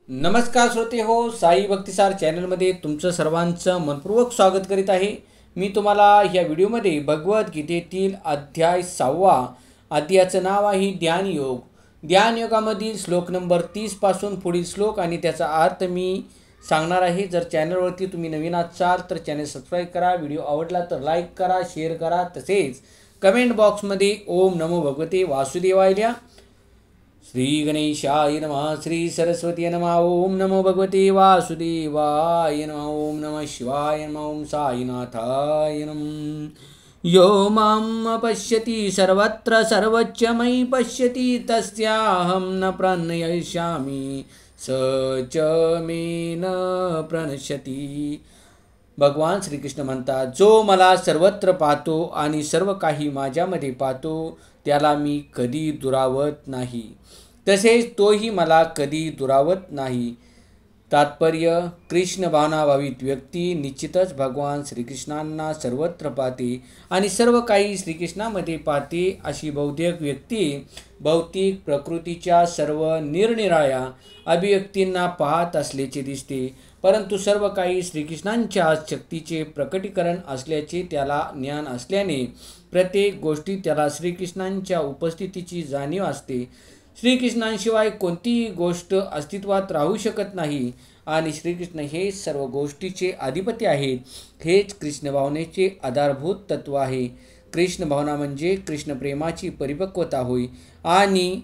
नमस्कार श्रोते हो, साई भक्तिसार चॅनलमध्ये तुमचं सर्वांचं मनपूर्वक स्वागत करीत आहे। मी तुम्हाला या व्हिडिओमध्ये भगवद्गीतेतील अध्याय 6 अध्यायाचं नाव आहे ध्यानयोग। ध्यानयोगामधील श्लोक नंबर 30 पासून पुढील श्लोक आणि त्याचा अर्थ मी सांगणार आहे। जर चॅनलवरती तुम्ही नवीन असाल तर चॅनल सबस्क्राईब करा, व्हिडिओ आवडला तर लाईक करा, शेअर करा, तसेच कमेंट बॉक्समध्ये ओम नमो भगवते वासुदेवाय लिहा। श्री गणेशाय नमः, श्री सरस्वती नमः, ओम नमो भगवते वासुदेवाय नमः, ओम नमः शिवाय नमः, ओम साईनाथाय नमः। यो मां पश्यति सर्वत्र सर्वच्च मयि पश्यति तस्याहं न प्रणश्यामि स च मे न प्रणश्यति। भगवान श्रीकृष्ण म्हणतात, जो मला सर्वत्र पाहतो आणि सर्व काही माझ्यामध्ये पाहतो त्याला मी कधी दुरावत नाही, तसेच तोही मला कधी दुरावत नाही। तात्पर्य, कृष्ण भावनाभावित व्यक्ती निश्चितच भगवान श्रीकृष्णांना सर्वत्र पाहते आणि सर्व काही श्रीकृष्णामध्ये पाहते। अशी बौद्धिक व्यक्ती भौतिक प्रकृतीच्या सर्व निरनिराळ्या अभिव्यक्तींना पाहत असल्याचे दिसते, परंतु सर्व काही श्रीकृष्णांच्या शक्तीचे प्रकटीकरण असल्याचे त्याला ज्ञान असल्याने प्रत्येक गोष्टीत त्याला श्रीकृष्णांच्या उपस्थितीची जाणीव असते। श्रीकृष्णांशिवाय कोणतीही गोष्ट अस्तित्वात राहू शकत नाही आणि श्रीकृष्ण हे सर्व गोष्टीचे अधिपती आहेत। हेच कृष्ण भावनेचे आधारभूत तत्व आहे। कृष्ण भावना म्हणजे कृष्ण प्रेमाची परिपक्वता होय आणि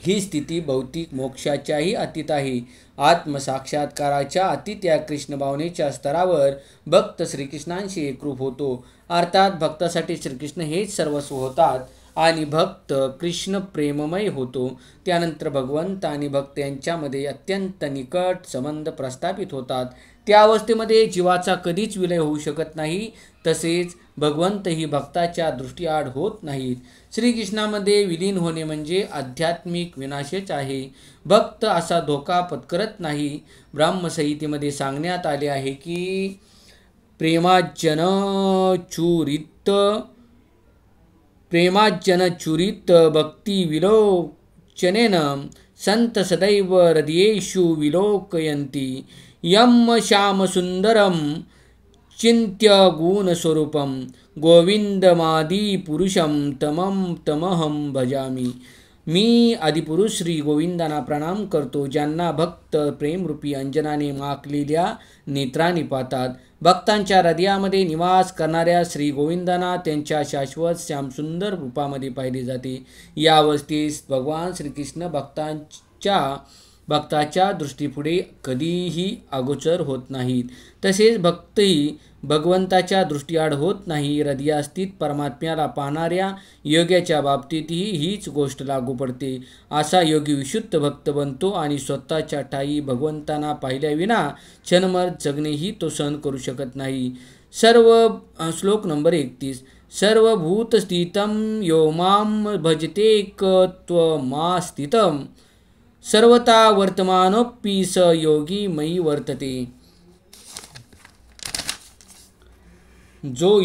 ही स्थिती भौतिक मोक्षाच्याही अतीत आहे। आत्मसाक्षात्काराच्या अतीत या कृष्ण भावनेच्या स्तरावर भक्त श्रीकृष्णांशी एकरूप होतो, अर्थात भक्तासाठी श्रीकृष्ण हेच सर्वस्व होतात आणि भक्त कृष्ण प्रेममय होतो। त्यानंतर भगवंत आणि भक्त यांच्यामध्ये अत्यंत निकट संबंध प्रस्थापित होतात। त्या अवस्थेमध्ये जीवाचा कधीच विलय होऊ शकत नाही, तसेच भगवंतही भक्ताच्या दृष्टीआड होत नाहीत। श्रीकृष्णामध्ये विलीन होणे म्हणजे आध्यात्मिक विनाशच आहे। भक्त असा धोका पत्करत नाही। ब्रह्मसंहितेमध्ये सांगण्यात आले आहे की प्रेमाज्जनचुरित भक्ती विलोचनेन संत सदैव हृदयेषु विलोकयन्ति यम श्यामसुन्दरं चिन्त्य गुणस्वरूपं गोविन्दमादि पुरुषं तमहं भजामि। मी आदिपुरुष श्री गोविंदांना प्रणाम करतो, ज्यांना भक्त प्रेमरूपी अंजनाने माखलेल्या नेत्रांनी पाहतात। भक्तांच्या हृदयामध्ये निवास करणाऱ्या श्री गोविंदांना त्यांच्या शाश्वत श्यामसुंदर रूपामध्ये पाहिले जाते। या अवस्थेस भगवान श्रीकृष्ण भक्ताच्या दृष्टीपुढे कधीही अगोचर होत नाहीत, तसेच भक्तही भगवंताच्या दृष्टीआड होत नाही। हृदयास्थित परमात्म्याला पाहणाऱ्या योग्याच्या बाबतीतही हीच गोष्ट लागू पडते। असा योगी विशुद्ध भक्त बनतो आणि स्वतःच्या ठायी भगवंतांना पाहिल्याविना क्षणभर जगणेही तो सहन करू शकत नाही। श्लोक नंबर 31। सर्वभूतस्थितं यो मां भजतेकत्वमास्थितं सर्वथा वर्तमानोऽपि स योगी मयि वर्तते। जो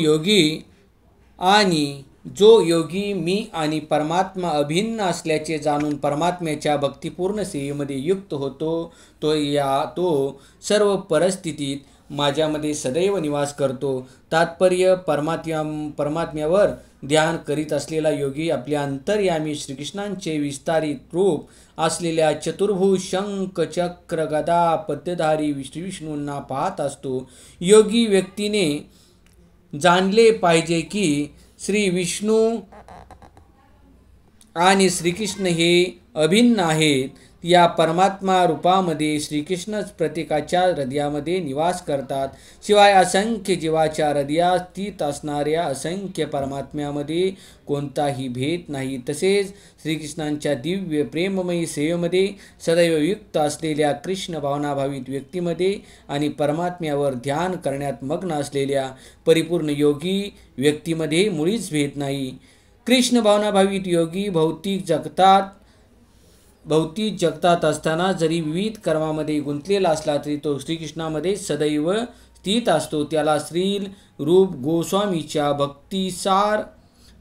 योगी मी आणि परमात्मा अभिन्न असल्याचे जाणून परमात्म्याच्या भक्तिपूर्ण सेवेमध्ये युक्त होतो, तो सर्व परिस्थितीत माझ्यामध्ये सदैव निवास करतो। तात्पर्य, परमात्म्यावर ध्यान करीत असलेला योगी आपल्या अंतर्यामी श्रीकृष्णांचे विस्तारित रूप असलेल्या चतुर्भुज शंख चक्र गदा पद्मधारी विष्णूंना पाहत असतो। योगी व्यक्तीने जाणले पाहिजे की श्री विष्णू आणि श्रीकृष्ण हे अभिन्न आहेत। या परमात्मा रूपामध्ये श्रीकृष्णच प्रत्येकाच्या हृदयामध्ये निवास करतात। शिवाय असंख्य जीवाच्या हृदयात स्थित असणाऱ्या असंख्य परमात्म्यामध्ये कोणताही भेद नाही। तसेच श्रीकृष्णांच्या दिव्य प्रेममयी सेवेमध्ये सदैव युक्त असलेल्या कृष्ण भावनाभावित व्यक्तीमध्ये आणि परमात्म्यावर ध्यान करण्यात मग्न असलेल्या परिपूर्ण योगी व्यक्तीमध्ये मुळीच भेद नाही। कृष्ण भावनाभावित योगी भौतिक जगतात असताना जरी विविध कर्मामध्ये गुंतलेला असला तरी तो श्रीकृष्णामध्ये सदैव स्थित असतो। त्याला श्रील रूप गोस्वामीच्या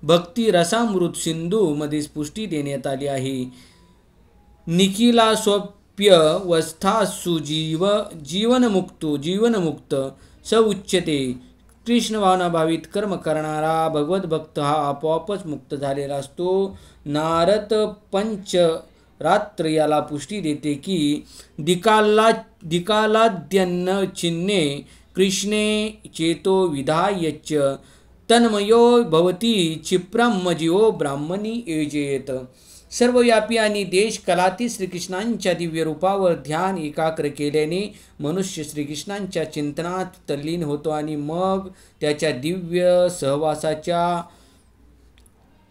भक्ती रसामृत सिंधू मध्ये पुष्टी देण्यात आली आहे। निखिला प्यवस्थासु जीवनमुक्त स उच्यते. कृष्ण भावनाभावित कर्म करणारा भगवत भक्त हा आपोआपच मुक्त झालेला असतो. नारद पंचरात्र याला पुष्टी देते की दिकालाद्यन्न चिन्हे कृष्णे चेतो विधायच तन्मयो भवती क्षिप्रम जीवो ब्राह्मणी योजयेत. सर्वव्यापी आणि देश कलातीत श्रीकृष्णांच्या दिव्य रूपावर ध्यान एकाग्र केल्याने मनुष्य श्रीकृष्णांच्या चिंतनात तल्लीन होतो आणि मग त्याच्या दिव्य सहवासाच्या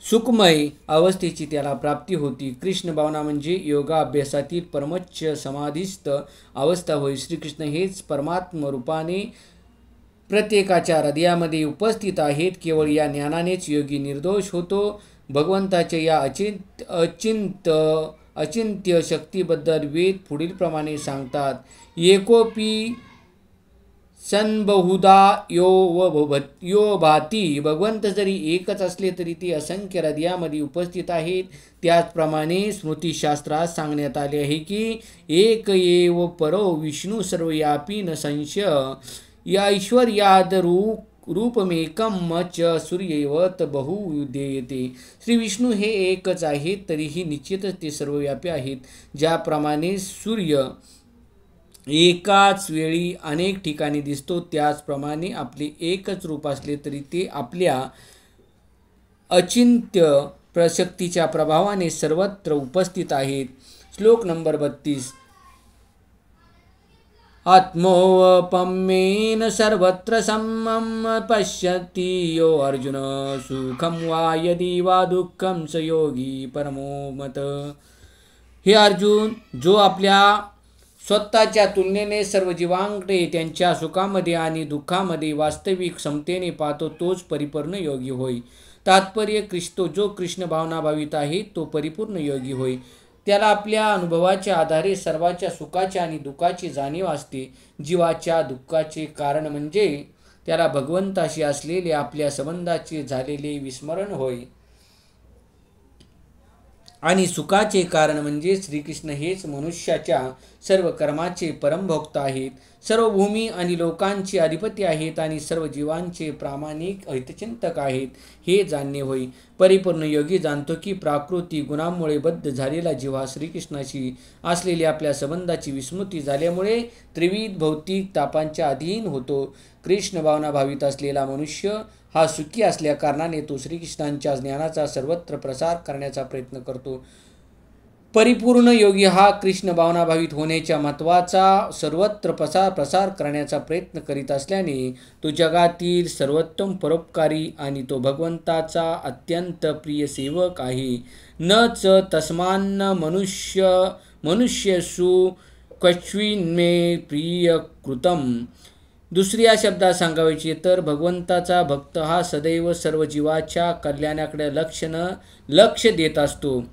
सुखमय अवस्थेची त्याला प्राप्ती होती. कृष्ण भावना म्हणजे योगाभ्यासातील परमोच्च समाधीस्थ अवस्था होय. श्रीकृष्ण हेच परमात्म रूपाने प्रत्येकाच्या हृदयामध्ये उपस्थित आहेत. केवळ या ज्ञानानेच योगी निर्दोष होतो. भगवंताच्या या अचिंत्य शक्तीबद्दल वेद पुढील प्रमाणे सांगतात. एकोपी सन्बहुधा यो भाती. भगवंत जरी एकच असले तरी ते असंख्य हृदयामध्ये उपस्थित आहेत. त्याचप्रमाणे स्मृतिशास्त्रात सांगण्यात आले आहे की एक एव परो विष्णू सर्वव्यापी न संशय या ऐश्वर्याद रूपमेकम च सूर्यवत बहुदेयते. श्री विष्णू हे एकच आहेत तरीही निश्चितच ते सर्वव्यापी आहेत. ज्याप्रमाणे सूर्य एकाच वेळी अनेक ठिकाणी दिसतो त्याचप्रमाणे आपले एकच रूप असले तरी ते आपल्या अचिंत्य प्रशक्तीच्या प्रभावाने सर्वत्र उपस्थित आहेत. श्लोक नंबर 32. आत्मोपम्येन सर्वत्र समं पश्यति यो अर्जुन सुखं वा यदि वा दुःखं स योगी परमो मत. हे अर्जुन, जो आपल्या स्वतःच्या तुलनेने सर्व जीवांकडे त्यांच्या सुखामध्ये आणि दुःखामध्ये वास्तविक समतेने पाहतो तोच परिपूर्ण योगी होय. तात्पर्य जो कृष्ण भावनाभावित आहे तो परिपूर्ण योगी होय. त्याला आपल्या अनुभवाच्या आधारे सर्वाच्या सुखाची आणि दुःखाची जाणीव असते. जीवाच्या दुःखाचे कारण म्हणजे त्याला भगवंताशी असलेले आपल्या संबंधाचे झालेले विस्मरण होय आणि सुखाचे कारण म्हणजे श्रीकृष्ण हेच मनुष्याच्या सर्व कर्माचे परमभोक्त आहेत. सर्व भूमी आणि लोकांचे अधिपती आहेत आणि सर्व जीवांचे प्रामाणिक हितचिंतक आहेत हे जाणणे होय. परिपूर्ण योगी जाणतो की प्राकृतिक गुणांमुळे बद्ध झालेला जीव हा श्रीकृष्णाशी असलेल्या आपल्या संबंधाची विस्मृती झाल्यामुळे त्रिविध भौतिक तापांच्या अधीन होतो. कृष्ण भावना भावित असलेला मनुष्य हा सुखी असल्या कारणाने तो श्रीकृष्णांच्या ज्ञानाचा सर्वत्र प्रसार करण्याचा प्रयत्न करतो. परिपूर्ण योगी हा कृष्ण भावनाभावित होण्याच्या महत्त्वाचा सर्वत्र प्रसार करण्याचा प्रयत्न करीत असल्याने तो जगातील सर्वोत्तम परोपकारी आणि तो भगवंताचा अत्यंत प्रिय सेवक आहे. न च तस्मान्न मनुष्यसु क्वचिन्मे प्रिय कृतम. दुसऱ्या शब्दात सांगायचे तर भगवंताचा भक्त हा सदैव सर्व जीवाच्या कल्याणाकडे लक्ष देत असतो.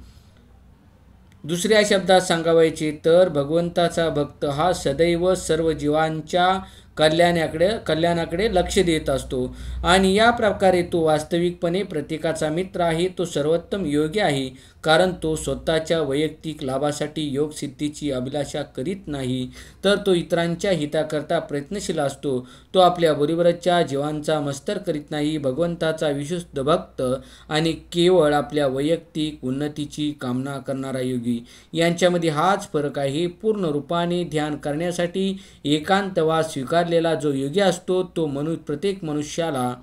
दुसऱ्या शब्दात सांगायचे तर भगवंताचा भक्त हा सदैव सर्व जीवांच्या कल्याणाकडे लक्ष देत असतो आणि या प्रकारे तो वास्तविकपणे प्रत्येकाचा मित्र आहे. तो सर्वोत्तम योगी आहे कारण तो स्वतःच्या वैयक्तिक लाभासाठी योगसिद्धीची अभिलाषा करीत नाही तर तो इतरांच्या हिताकरता प्रयत्नशील असतो. तो आपल्या बरोबरच्या जीवांचा मत्सर करीत नाही. भगवंताचा विशुद्ध भक्त आणि केवळ आपल्या वैयक्तिक उन्नतीची कामना करणारा योगी यांच्यामध्ये हाच फरक आहे. पूर्ण रूपाने ध्यान करण्यासाठी एकांतवास स्वीकारलेला जो योगी असतो तो प्रत्येक मनुष्याला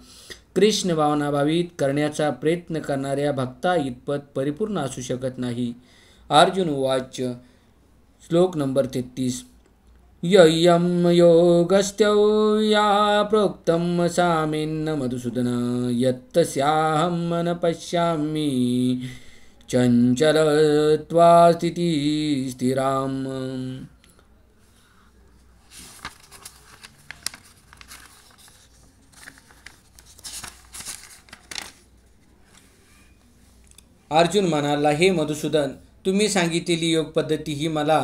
कृष्ण भावनाभावित करण्याचा प्रयत्न करणाऱ्या भक्ता इतपत परिपूर्ण असू शकत नाही. अर्जुन उवाच. श्लोक नंबर 33. ययं योगस्त्यो या प्रोक्तं सामेन मधुसूदन यत्तस्याहं मन पश्यामि चंचलत्वा स्थिति स्थिराम. अर्जुन म्हणाला, हे मधुसूदन, तुम्ही सांगितलेली योग पद्धती ही मला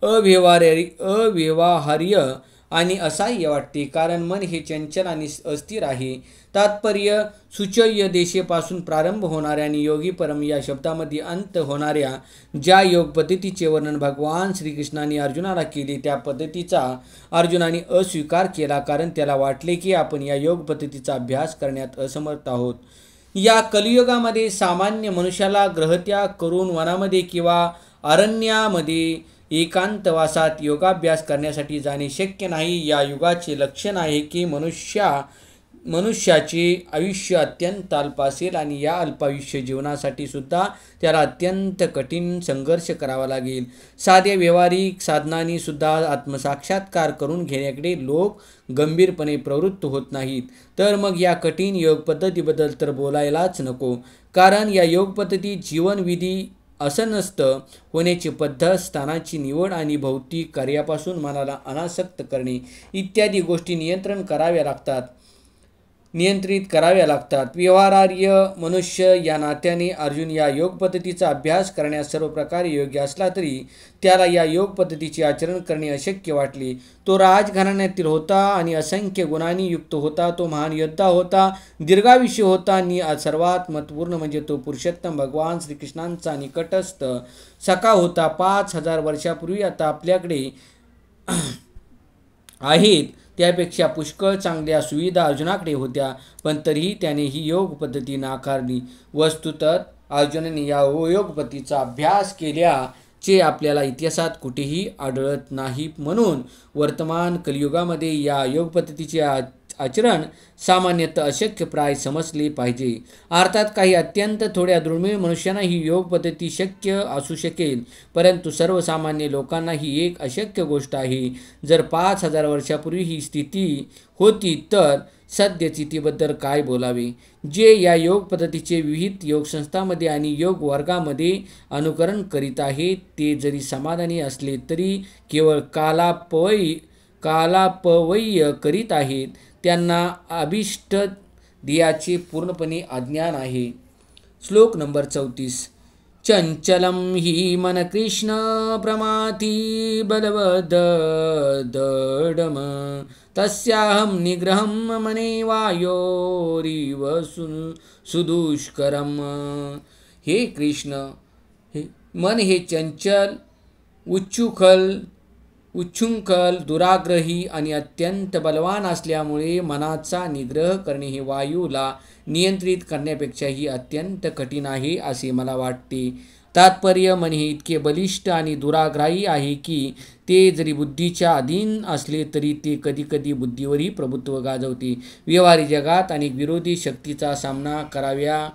अव्यवहार्य आणि असह्य वाटते, कारण मन हे चंचल आणि अस्थिर आहे. तात्पर्य: सुचय्य देशेपासून प्रारंभ होणाऱ्या आणि योगी परम या शब्दामध्ये अंत होणाऱ्या ज्या योग पद्धतीचे वर्णन भगवान श्रीकृष्णाने अर्जुनाला केले, त्या पद्धतीचा अर्जुनाने अस्वीकार केला, कारण त्याला वाटले की आपण या योग पद्धतीचा अभ्यास करण्यात असमर्थ आहोत. या कलियुगामध्ये सामान्य मनुष्याला ग्रहत्याग करून वनामध्ये किंवा अरण्यामध्ये एकांतवासात योगाभ्यास करण्यासाठी जाणे शक्य नाही. या युगाचे लक्षण आहे की मनुष्याचे आयुष्य अत्यंत अल्प असेल आणि या अल्पायुष्य जीवनासाठी सुद्धा त्याला अत्यंत कठीण संघर्ष करावा लागेल. साध्या व्यावहारिक साधनांनी सुद्धा आत्मसाक्षात्कार करून घेण्याकडे लोक गंभीरपणे प्रवृत्त होत नाहीत, तर मग या कठीण योग पद्धतीबद्दल तर बोलायलाच नको. कारण या योग पद्धती जीवनविधी असनस्त होण्याची पद्धत, स्थानाची निवड आणि भौतिक कार्यापासून मनाला अनासक्त करणे इत्यादी गोष्टी नियंत्रित कराव्या लागतात. व्यवहार्य मनुष्य या नात्याने अर्जुन या योग पद्धतीचा अभ्यास करण्यास सर्व प्रकारे योग्य असला तरी त्याला या योग पद्धतीचे आचरण करणे अशक्य वाटले. तो राजघराण्यातील होता आणि असंख्य गुणांनी युक्त होता. तो महान योद्धा होता, दीर्घायुष्य होता आणि सर्वात महत्त्वपूर्ण म्हणजे तो पुरुषोत्तम भगवान श्रीकृष्णांचा निकटस्थ सखा होता. 5000 वर्षापूर्वी आता आपल्याकडे आहेत त्यापेक्षा पुष्कळ चांगल्या सुविधा अर्जुनाकडे होत्या, पण तरीही त्याने ही योग पद्धती नाकारली. वस्तुतः अर्जुनाने या योग पद्धतीचा अभ्यास केल्याचे आपल्याला इतिहासात कुठेही आढळत नाही. म्हणून वर्तमान कलियुगामध्ये या योग पद्धतीचे आचरण सामान्यतः अशक्यप्राय समजले पाहिजे. अर्थात काही अत्यंत थोड्या दुर्मिळ मनुष्यांना ही योग पद्धती शक्य असू शकेल, परंतु सर्वसामान्य लोकांना ही एक अशक्य गोष्ट आहे. जर 5000 वर्षापूर्वी ही स्थिती होती तर सद्यस्थितीबद्दल काय बोलावे. जे या योग पद्धतीचे विविध योग संस्थांमध्ये आणि योग वर्गामध्ये अनुकरण करीत आहेत ते जरी समाधानी असले तरी केवळ कालापव्यय करीत आहेत. त्यांना अभिष्ट ध्येयाचे पूर्णपणे अज्ञान आहे. श्लोक नंबर 34. चंचलम हि मन कृष्ण प्रमाथी बलवद दडम तस्याहम निग्रहम मने वायोरिव सुदुष्करम. हे कृष्ण, मन हे चंचल, उच्छृंखल, दुराग्रही आणि अत्यंत बलवान असल्यामुळे मनाचा निग्रह करणे हे वायूला नियंत्रित करण्यापेक्षाही अत्यंत कठीण आहे असे मला वाटते. तात्पर्य: मन हे इतके बलिष्ठ आणि दुराग्राही आहे की ते जरी बुद्धीच्या अधीन असले तरी ते कधीकधी बुद्धीवरही प्रभुत्व गाजवते. व्यवहारिक जगात अनेक विरोधी शक्तीचा सामना कराव्या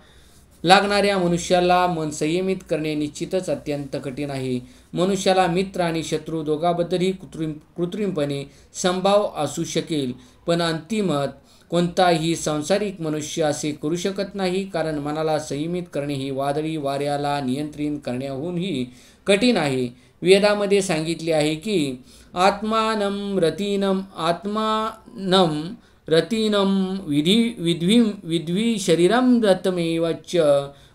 लागणाऱ्या मनुष्याला मन संयमित करणे निश्चितच अत्यंत कठीण आहे. मनुष्याला मित्र आणि शत्रू दोघांबद्दलही कृत्रिमपणे संभाव असू शकेल, पण अंतिमत कोणताही सांसारिक मनुष्य असे करू शकत नाही, कारण मनाला संयमित करणे हे वादळी वाऱ्याला नियंत्रित करण्याहूनही कठीण आहे. वेदामध्ये सांगितले आहे की आत्मानं रतिनं विद्वी शरीरं रतमेव च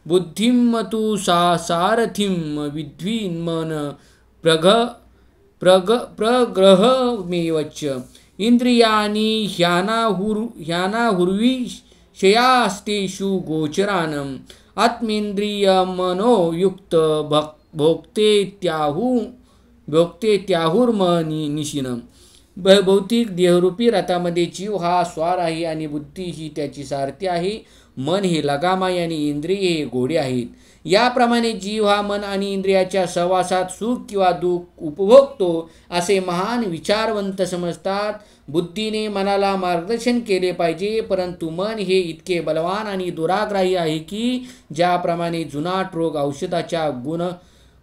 बुद्धिं तु सारथिं विद्वीन्मन प्रग्रहमेव च. इंद्रियाणि ह्यानाहुर्विषयास्तेषु गोचरान् आत्मेन्द्रियमनोयुक्त भोक्तेत्याहुर्मनीषिणम्. भौतिक देहरूपी रथामध्ये जीव हा स्वार आहे आणि बुद्धी ही त्याची सारथी आहे. मन हे लगाम आहे आणि इंद्रिये हे घोडे आहेत. याप्रमाणे जीव हा मन आणि इंद्रियाच्या सहवासात सुख किंवा दुःख उपभोगतो असे महान विचारवंत समजतात. बुद्धीने मनाला मार्गदर्शन केले पाहिजे, परंतु मन हे इतके बलवान आणि दुराग्राही आहे की ज्याप्रमाणे जुनाट रोग औषधाच्या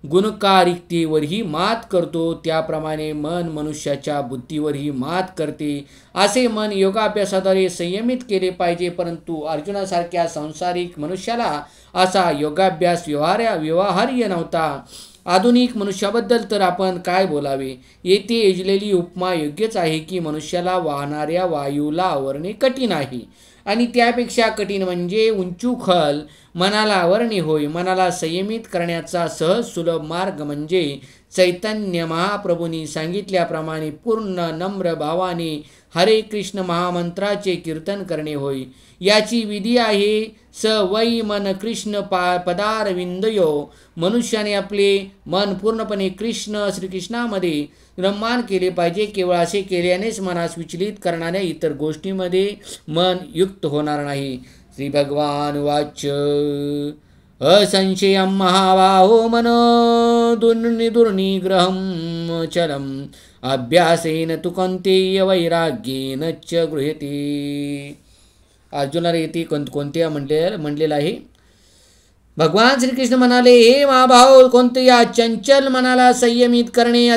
गुणकारिकतेवरही मात करतो त्याप्रमाणे मन मनुष्याच्या बुद्धीवरही मात करते. असे मन योगाभ्यासाद्वारे संयमित केले पाहिजे, परंतु अर्जुनासारख्या सांसारिक मनुष्याला असा योगाभ्यास व्यवहार्य नव्हता. आधुनिक मनुष्याबद्दल तर आपण काय बोलावे. येथे योजलेली उपमा योग्यच आहे की मनुष्याला वाहणाऱ्या वायूला आवरणे कठीण आहे आणि त्यापेक्षा कठीण म्हणजे उंचुखल मनाला आवरणे होय. मनाला संयमित करण्याचा सहज सुलभ मार्ग म्हणजे चैतन्य महाप्रभूंनी सांगितल्याप्रमाणे पूर्ण नम्र भावाने हरे कृष्ण महामंत्राचे कीर्तन करणे होय. याची विधी आहे स वै मन कृष्ण पदारविंदयो. मनुष्याने आपले मन पूर्णपणे श्रीकृष्णामध्ये रममाण केले पाहिजे. केवळ असे केल्यानेच मनास विचलित करणाऱ्या इतर गोष्टींमध्ये मन युक्त होणार नाही. श्री भगवान वाच असंशयं महाबाहो मनो दुर्निग्रहं चलम अभ्यासेन तु कौन्तेय वैराग्येन च गृह्यते. अर्जुनाला येथे कोणत्या म्हणलेलं आहे. भगवान श्रीकृष्ण म्हणाले, हे महाभाव, कोणत्या चंचल मनाला संयमित करणे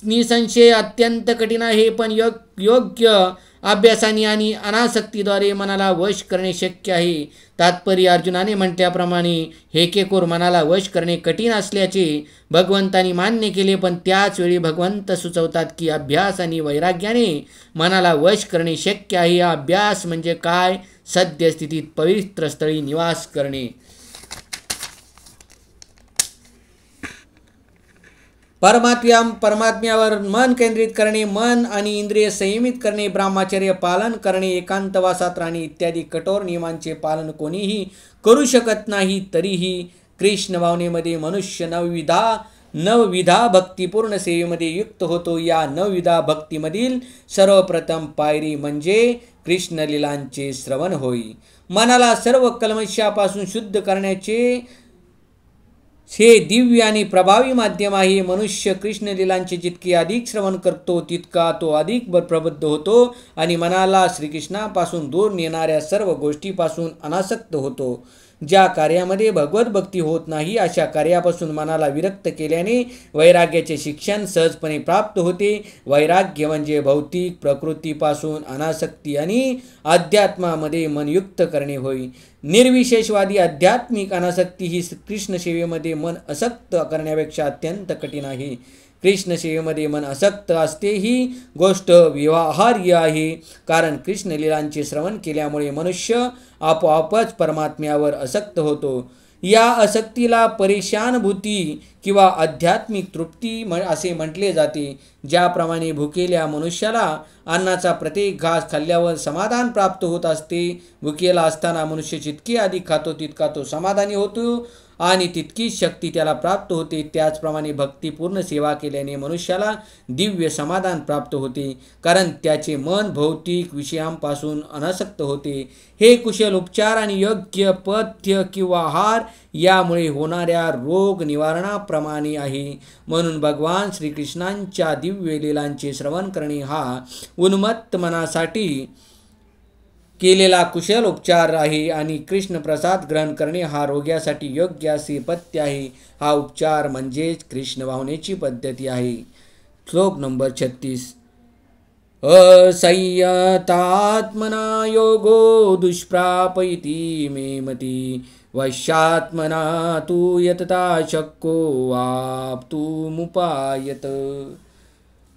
निसंशय अत्यंत कठीण आहे, पण योग्य अभ्यासाने आणि अनासक्तीद्वारे मनाला वश करणे शक्य आहे. तात्पर्य अर्जुनाने म्हटल्याप्रमाणे हेकेखोर मनाला वश करणे कठीण असल्याचे भगवंतांनी मान्य केले, पण त्याच वेळी भगवंत सुचवतात की अभ्यास आणि वैराग्याने मनाला वश करणे शक्य आहे. अभ्यास म्हणजे काय? सद्यस्थितीत पवित्र स्थळी निवास करणे. परमात्म्यावर मन केंद्रित करणे, मन आणि इंद्रिय संयमित करणे, ब्रह्मचर्य पालन करणे, एकांतवासात राहणे इत्यादी कठोर नियमांचे पालन कोणीही करू शकत नाही. तरीही कृष्ण भावनेमध्ये मनुष्य नवविधा भक्तिपूर्ण सेवेमध्ये युक्त होतो. या नवविधा भक्तीमधील सर्वप्रथम पायरी म्हणजे कृष्णलीलांचे श्रवण होय. मनाला सर्व कल्मशापासून शुद्ध करण्याचे हे दिव्य आणि प्रभावी माध्यम आहे. मनुष्य कृष्णलीलांचे जितके अधिक श्रवण करतो तितका तो अधिक प्रबुद्ध होतो आणि मनाला श्रीकृष्णापासून दूर नेणाऱ्या सर्व गोष्टीपासून अनासक्त होतो. ज्या कार्यामध्ये भगवत भक्ती होत नाही अशा कार्यापासून मनाला विरक्त केल्याने वैराग्याचे शिक्षण सहजपणे प्राप्त होते. वैराग्य म्हणजे भौतिक प्रकृतीपासून अनासक्ती आणि अध्यात्मामध्ये मन युक्त करणे होय. निर्विशेषवादी आध्यात्मिक अनासक्ती ही कृष्ण सेवेमध्ये मन आसक्त करण्यापेक्षा अत्यंत कठीण आहे. कृष्ण सेवेमध्ये मन आसक्त असते ही गोष्ट व्यवहार्य आहे, कारण कृष्णलीलांचे श्रवण केल्यामुळे मनुष्य आपोआपच परमात्म्यावर आसक्त होतो. या आसक्तीला परेशानभूती किंवा आध्यात्मिक तृप्ती असे म्हटले जाते. ज्याप्रमाणे भुकेल्या मनुष्याला अन्नाचा प्रत्येक घास खाल्ल्यावर समाधान प्राप्त होत असते. भुकेला असताना मनुष्य जितके अधिक खातो तितका तो समाधानी होतो आणि तितकीच शक्ती त्याला प्राप्त होते. त्याचप्रमाणे भक्तिपूर्ण सेवा केल्याने मनुष्याला दिव्य समाधान प्राप्त होते, कारण त्याचे मन भौतिक विषयांपासून अनासक्त होते. हे कुशल उपचार आणि योग्य पथ्य किंवा आहार यामुळे होणाऱ्या रोग निवारणाप्रमाणे आहे. म्हणून भगवान श्रीकृष्णांच्या दिव्य लीलांचे श्रवण करणे हा उन्मत्त मनासाठी केलेला कुशल उपचार आहे आणि कृष्ण प्रसाद ग्रहण करणे हा रोग्यासाठी योग्य असे पथ्य आहे. हा उपचार म्हणजेच कृष्ण भावनेची पद्धती आहे. श्लोक नंबर 36. असंयतात्मना योगो दुष्प्रापयति मे मती वश्यात्मना तु यतता शक्को वाप्तुमुपायत.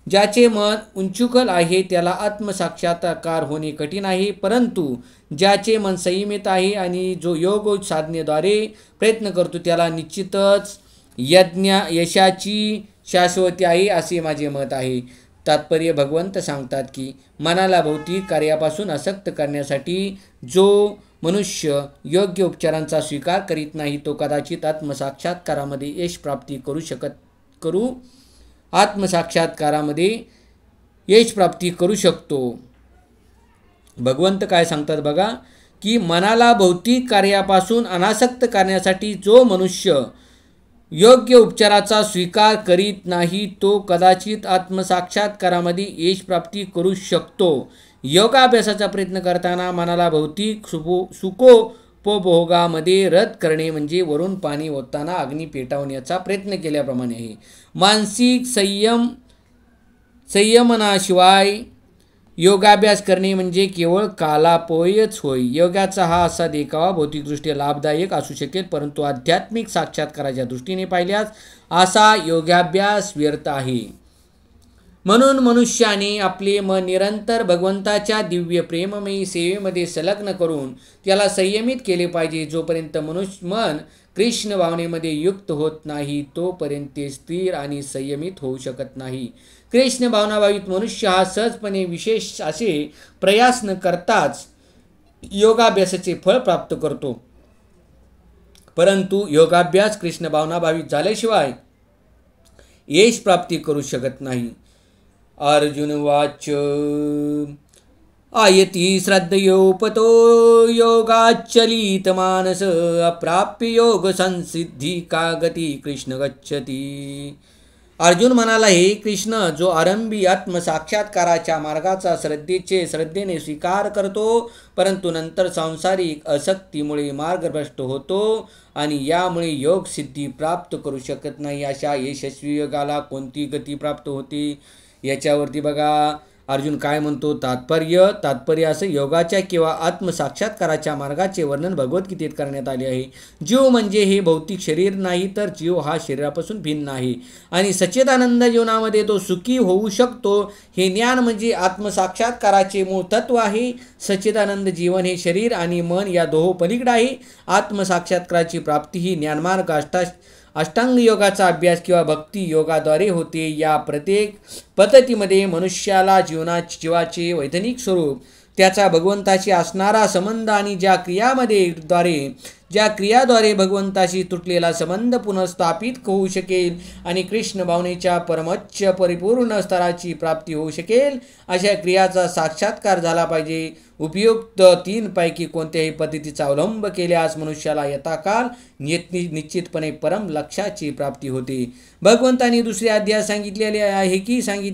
ज्याचे मन उंचुकल आहे त्याला आत्मसाक्षात्कार होणे कठीण आहे, परंतु ज्याचे मन संयमित आहे आणि जो योग साधनेद्वारे प्रयत्न करतो त्याला निश्चितच यशाची शाश्वती आहे असे माझे मत आहे. तात्पर्य भगवंत सांगतात की मनाला भौतिक कार्यापासून आसक्त करण्यासाठी जो मनुष्य योग्य उपचारांचा स्वीकार करीत नाही तो कदाचित आत्मसाक्षात्कारामध्ये यश प्राप्ती करू शकतो. भगवंत काय सांगतात बघा की मनाला भौतिक कार्यापासून अनासक्त करण्यासाठी जो मनुष्य योग्य उपचाराचा स्वीकार करीत नाही तो कदाचित आत्मसाक्षात्कारामध्ये यश प्राप्ती करू शकतो. योगाभ्यासाचा प्रयत्न करताना मनाला भौतिक सुखोपभोगामध्ये रत करणे म्हणजे वरून पाणी ओतताना अग्नी पेटवण्याचा प्रयत्न केल्याप्रमाणे आहे. मानसिक संयमनाशिवाय योगाभ्यास करणे म्हणजे केवळ कालापोयच होय. योगाचा हा असा देखावा भौतिकदृष्ट्या लाभदायक असू शकेल, परंतु आध्यात्मिक साक्षात्काराच्या दृष्टीने पाहिल्यास असा योगाभ्यास व्यर्थ आहे. म्हणून मनुष्याने आपले मन निरंतर भगवंताच्या दिव्य प्रेममयी सेवेमध्ये संलग्न करून त्याला संयमित केले पाहिजे. जोपर्यंत मन कृष्ण भावनेमध्ये युक्त होत नाही तोपर्यंत ते स्थिर आणि संयमित होऊ शकत नाही. कृष्ण भावनाभावित मनुष्य हा सहजपणे विशेष असे प्रयास न करताच योगाभ्यासाचे फळ प्राप्त करतो. परंतु योगाभ्यास कृष्ण भावनाभावित झाल्याशिवाय यश प्राप्ती करू शकत नाही. अर्जुन वाच आयती श्रद्धयोपतो योगाचलित मानस अप्राप्य योग संसिद्धी का गती कृष्ण गच्छती. अर्जुन म्हणाला, हे कृष्ण, जो आरंभी आत्मसाक्षात्काराच्या मार्गाचा श्रद्धेने स्वीकार करतो परंतु नंतर सांसारिक आसक्तीमुळे मार्गभ्रष्ट होतो आणि यामुळे योग सिद्धी प्राप्त करू शकत नाही, अशा यशस्वी योगाला कोणती गती प्राप्त होते. याच्यावरती बघा अर्जुन काय म्हणतो. तात्पर्य असं, योगाच्या किंवा आत्मसाक्षात्काराच्या मार्गाचे वर्णन भगवद्गीतेत करण्यात आले आहे. जीव म्हणजे हे भौतिक शरीर नाही, तर जीव हा शरीरापासून भिन्न आहे आणि सच्चिदानंद जीवनामध्ये तो सुखी होऊ शकतो. हे ज्ञान म्हणजे आत्मसाक्षात्काराचे मूळ तत्व आहे. सच्चिदानंद जीवन हे शरीर आणि मन या दोहोपलीकडे आहे. आत्मसाक्षात्काराची प्राप्ती ही ज्ञानमार्ग अष्टांग योगाचा अभ्यास किंवा भक्ती योगाद्वारे होते. या प्रत्येक पद्धतीमध्ये मनुष्याला जीवाचे वैधानिक स्वरूप, त्याचा भगवंताशी असणारा संबंध आणि ज्या क्रियाद्वारे भगवंताशी तुटलेला संबंध पुनर्स्थापित होऊ शकेल आणि कृष्ण भावनेच्या परमोच्च परिपूर्ण स्तराची प्राप्ती होऊ शकेल, अशा क्रियाचा साक्षात्कार झाला पाहिजे. उपयुक्त तीनपैकी कोणत्याही पद्धतीचा अवलंब केल्यास मनुष्याला यथाकाल निश्चितपणे परम लक्ष्याची प्राप्ती होते. भगवंतांनी दुसऱ्या अध्यायात सांगितले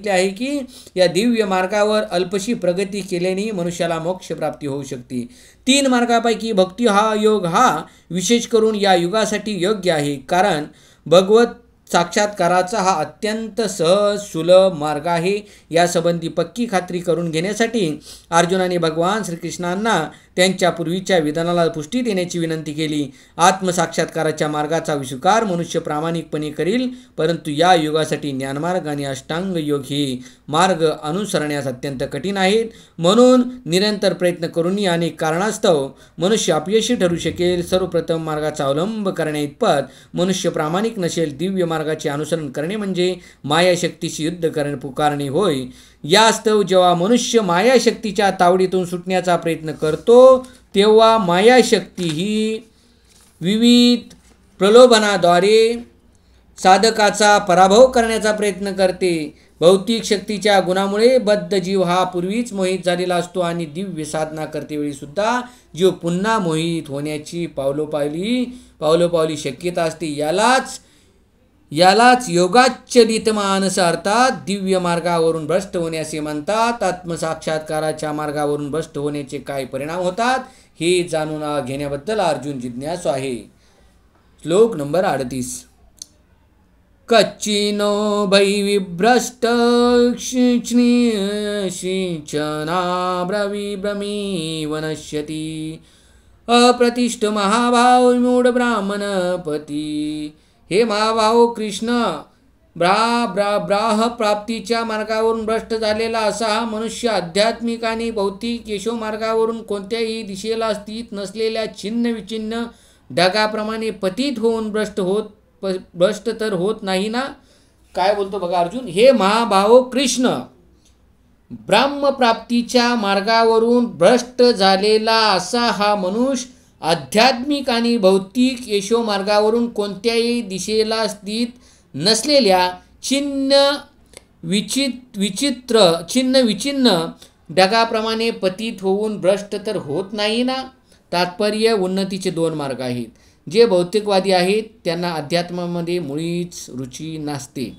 आहे की या दिव्य मार्गावर अल्पशी प्रगती केल्याने मनुष्याला मोक्ष प्राप्ती होऊ शकते. 3 मार्गापैकी भक्ती हा योग हा विशेष करून या युगासाठी योग्य आहे, कारण भगवत साक्षात्काराचा हा अत्यंत सहज सुलभ मार्ग आहे. यासंबंधी पक्की खात्री करून घेण्यासाठी अर्जुनाने भगवान श्रीकृष्णांना त्यांच्या पूर्वीच्या विधानाला पुष्टी देण्याची विनंती केली. आत्मसाक्षात्काराच्या मार्गाचा स्वीकार मनुष्य प्रामाणिकपणे करील, परंतु या युगासाठी ज्ञानमार्ग आणि अष्टांग योग हे मार्ग अनुसरण्यास अत्यंत कठीण आहेत. म्हणून निरंतर प्रयत्न करूनही अनेक कारणास्तव मनुष्य अपयशी ठरू शकेल. सर्वप्रथम मार्गाचा अवलंब करण्याइतपत मनुष्य प्रामाणिक नसेल. दिव्य मार्गाचे अनुसरण करणे म्हणजे मायाशक्तीशी युद्ध पुकारणे होय. यास्तव जेव्हा मनुष्य मायाशक्तीच्या तावडीतून सुटण्याचा प्रयत्न करतो तेव्हा मायाशक्ती ही विविध प्रलोभनाद्वारे साधकाचा पराभव करण्याचा प्रयत्न करते. भौतिक शक्तीच्या गुणामुळे बद्ध जीव हा पूर्वीच मोहित झालेला असतो आणि दिव्य साधना करतेवेळी सुद्धा जीव पुन्हा मोहित होण्याची पावलोपावली शक्यता असते. यालाच योगाचलित मानस अर्थात दिव्य मार्गावरून भ्रष्ट होणे असे म्हणतात. आत्मसाक्षात्काराच्या मार्गावरून भ्रष्ट होण्याचे काय परिणाम होतात हे जाणून घेण्याबद्दल अर्जुन जिज्ञासू आहे. श्लोक नंबर 38. कच्चिनो भैविभ्रष्ट ब्रवी वनश्यती अप्रतिष्ठ महाभाव मूढ ब्राह्मणपती. हे महाभाव कृष्ण, ब्राह प्राप्तीच्या मार्गावरून भ्रष्ट झालेला असा हा मनुष्य आध्यात्मिक आणि भौतिक यशोमार्गावरून कोणत्याही दिशेला स्थित नसलेल्या छिन्न विचिन्न ढगाप्रमाणे पतित होऊन भ्रष्ट तर होत नाही ना. काय बोलतो बघा अर्जुन. हे महाभाव कृष्ण, ब्रह्मप्राप्तीच्या मार्गावरून भ्रष्ट झालेला असा हा मनुष्य आध्यात्मिक आणि भौतिक यशोमार्गावरून कोणत्याही दिशेला स्थित नसलेल्या छिन्न विचिन्न ढगाप्रमाणे पतित होऊन भ्रष्ट तर होत नाही ना. तात्पर्य, उन्नतीचे 2 मार्ग आहेत. जे भौतिकवादी आहेत त्यांना अध्यात्मामध्ये मुळीच रुची नसते,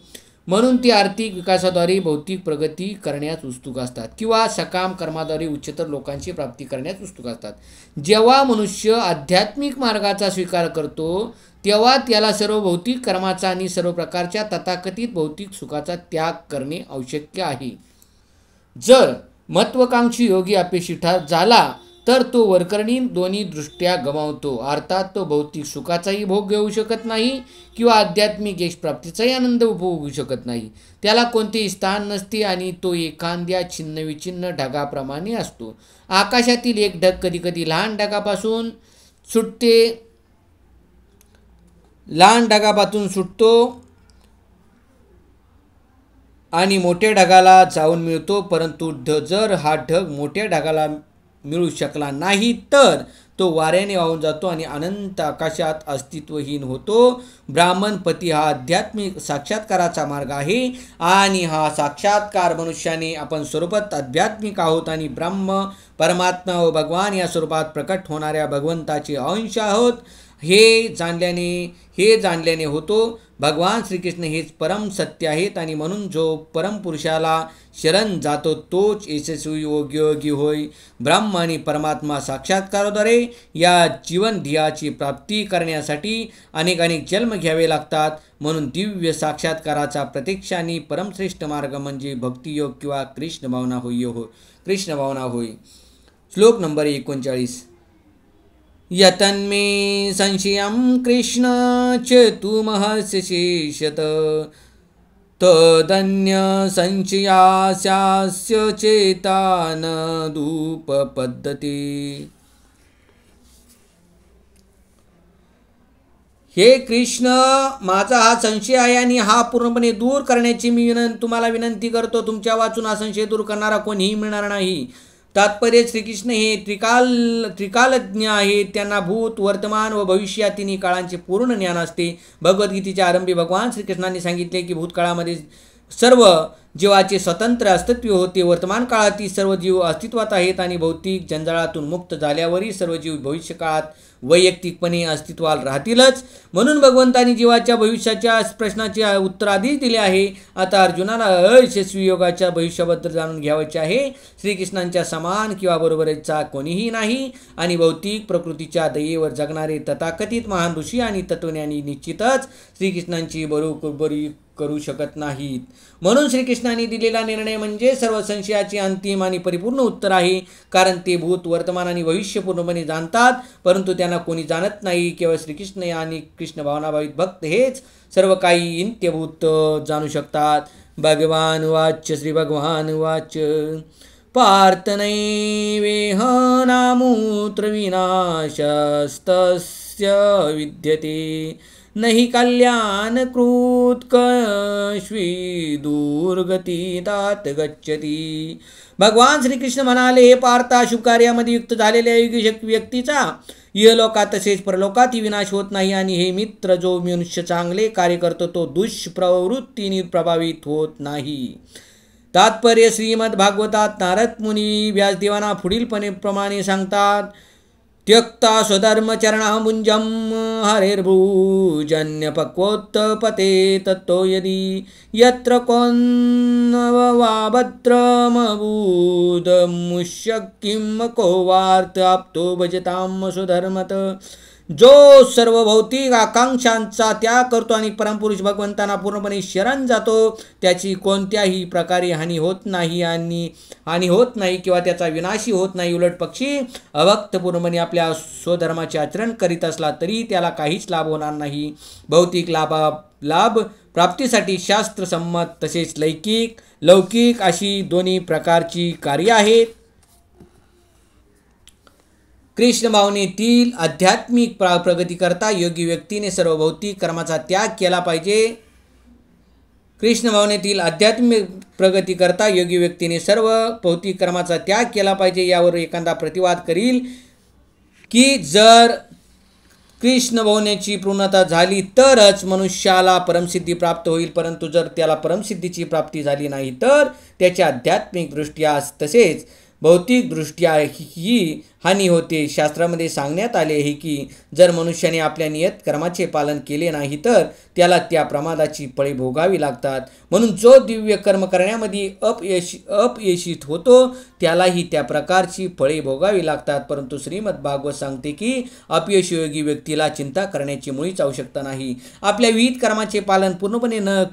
म्हणून ते आर्थिक विकासाद्वारे भौतिक प्रगती करण्यास उत्सुक असतात किंवा सकाम कर्माद्वारे उच्चतर लोकांची प्राप्ती करण्यास उत्सुक असतात. जेव्हा मनुष्य आध्यात्मिक मार्गाचा स्वीकार करतो तेव्हा त्याला सर्व भौतिक कर्माचा आणि सर्व प्रकारच्या तथाकथित भौतिक सुखाचा त्याग करणे आवश्यक आहे. जर महत्त्वाकांक्षी योगी अपयशी झाला तर तो वरकरणी दोन्ही दृष्ट्या गमावतो. अर्थात तो भौतिक सुखाचाही भोग घेऊ शकत नाही किंवा आध्यात्मिक यश प्राप्तीचाही आनंद उपभोगू शकत नाही. त्याला कोणतेही स्थान नसते आणि तो एखाद्या छिन्नविचिन्न ढगाप्रमाणे असतो. आकाशातील एक ढग कधीकधी लहान ढगापासून सुटते लहान ढगापासून सुटतो आणि मोठ्या ढगाला जाऊन मिळतो, परंतु जर हा ढग मोठ्या ढगाला मिळू शकला नाही तर तो वाऱ्याने वाहून जातो आणि अनंत आकाशात अस्तित्वहीन होतो. ब्राह्मण पती हा आध्यात्मिक साक्षात्काराचा मार्ग आहे आणि हा साक्षात्कार मनुष्याने आपण स्वरूपात आध्यात्मिक आहोत आणि ब्रह्म परमात्मा व भगवान या स्वरूपात प्रकट होणाऱ्या भगवंताचे अंश आहोत हे जाणल्याने होतो. भगवान श्रीकृष्ण हेच परम सत्य आहेत आणि म्हणून जो परमपुरुषाला शरण जातो तोच यशस्वी योगी होय. ब्रह्म आणि परमात्मा साक्षात्काराद्वारे या जीवन ध्येयाची प्राप्ती करण्यासाठी अनेक जन्म घ्यावे लागतात. म्हणून दिव्य साक्षात्काराचा प्रत्यक्ष आणि परमश्रेष्ठ मार्ग म्हणजे भक्तियोग किंवा कृष्ण भावना होय. श्लोक नंबर 39. यतन्मे संशयं कृष्ण चेतुमहस्य शेषत तदन्य संशयास्यास्य चेता न धूपपद्धती. हे कृष्ण, माझा हा संशय आहे आणि हा पूर्णपणे दूर करण्याची मी तुम्हाला विनंती करतो. तुमच्या वाचून हा संशय दूर करणारा कोणीही मिळणार नाही. तात्पर्य, श्रीकृष्ण हे त्रिकालज्ञ आहेत. त्यांना भूत, वर्तमान व भविष्य या तिन्ही काळांचे पूर्ण ज्ञान असते. भगवद्गीतेच्या आरंभी भगवान श्रीकृष्णांनी सांगितले की भूतकाळामध्ये सर्व जीवाचे स्वतंत्र अस्तित्व होते. वर्तमान काळातील सर्व जीव अस्तित्वात आहेत आणि भौतिक जंजाळातून मुक्त झाल्यावरही सर्व जीव भविष्य काळात वैयक्तिकपणे अस्तित्वात राहतीलच. म्हणून भगवंतांनी जीवाच्या भविष्याच्या प्रश्नाचे उत्तर आधीच दिले आहे. आता अर्जुनाला अयशस्वी योगाच्या भविष्याबद्दल जाणून घ्यायचे आहे. श्रीकृष्णांच्या समान किंवा बरोबरीचा कोणीही नाही आणि भौतिक प्रकृतीच्या दयेवर जगणारे तथाकथित महान ऋषी आणि तत्वज्ञानी निश्चितच श्रीकृष्णांची बरोबरी करू शकत नाहीत. म्हणून श्रीकृष्णांनी दिलेला निर्णय म्हणजे सर्व संशयाचे अंतिम आणि परिपूर्ण उत्तर आहे. कारण ते भूत, वर्तमान आणि भविष्य पूर्णपणे जाणतात, परंतु त्यांना कोणी जाणत नाही. केवळ श्रीकृष्ण आणि कृष्ण भावनाभावित भक्त हेच सर्व काही इंत्यभूत जाणू शकतात. भगवान वाच श्री भगवान वाच पार्थनैवेह नामूत्र विनाशस्तस्य विद्यते नहि कल्याणकृत कश्वी दुर्गती तात गच्छती. भगवान श्रीकृष्ण म्हणाले, हे पार्था, शुभकार्यामध्ये युक्त झालेल्या योगी व्यक्तीचा इहलोकात तसेच परलोकातही विनाश होत नाही आणि हे मित्र, जो मनुष्य चांगले कार्य करतो तो दुष्प्रवृत्तीने प्रभावित होत नाही. तात्पर्य, श्रीमद भागवतात नारद मुनी व्यासदेवांना पुढील प्रमाणे सांगतात. त्यक्ता स्वधर्मचरणामुंजं हरेर्भुजन्यपक्वोत्पते तत्तो यदि यत्र कोन्नवाभद्रमबूधमुष्यकिं को वार्त आप्तो भजतां स्वधर्मत. जो सर्व भौतिक आकांक्षांचा त्याग करतो आणि परमपुरुष भगवंतांना पूर्णपणे शरण जातो त्याची कोणत्याही प्रकारे हानी होत नाही किंवा त्याचा विनाशही होत नाही. उलट पक्षी अभक्त पूर्णपणे आपल्या स्वधर्माचे आचरण करीत असला तरी त्याला काहीच लाभ होणार नाही. भौतिक लाभ प्राप्तीसाठी शास्त्रसंमत तसेच लौकिक अशी दोन्ही प्रकारची कार्य आहेत. कृष्ण भावनेतील आध्यात्मिक प्रगती करता योगी व्यक्तीने सर्व भौतिक कर्माचा त्याग केला पाहिजे. कृष्ण भावनेतील आध्यात्मिक प्रगती करता योगी व्यक्तीने सर्व भौतिक कर्माचा त्याग केला पाहिजे. यावर एखादा प्रतिवाद करील की जर कृष्ण भावनेची पूर्णता झाली तरच मनुष्याला परमसिद्धी प्राप्त होईल, परंतु जर त्याला परमसिद्धीची प्राप्ती झाली नाही तर त्याच्या आध्यात्मिक दृष्ट्या तसेच भौतिक दृष्ट्या ही हानी होते. शास्त्रामध्ये सांगण्यात आले आहे की जर मनुष्याने आपल्या नियत कर्माचे पालन केले नाही तर त्याला त्या प्रमादाची फळे भोगावी लागतात. म्हणून जो दिव्य कर्म करण्यामध्ये अपयशित होतो त्यालाही त्या प्रकारची फळे भोगावी लागतात. परंतु श्रीमद भागवत सांगते की अपयशयोगी व्यक्तीला चिंता करण्याची मुळीच आवश्यकता नाही. आपल्या विहित कर्माचे पालन पूर्णपणे न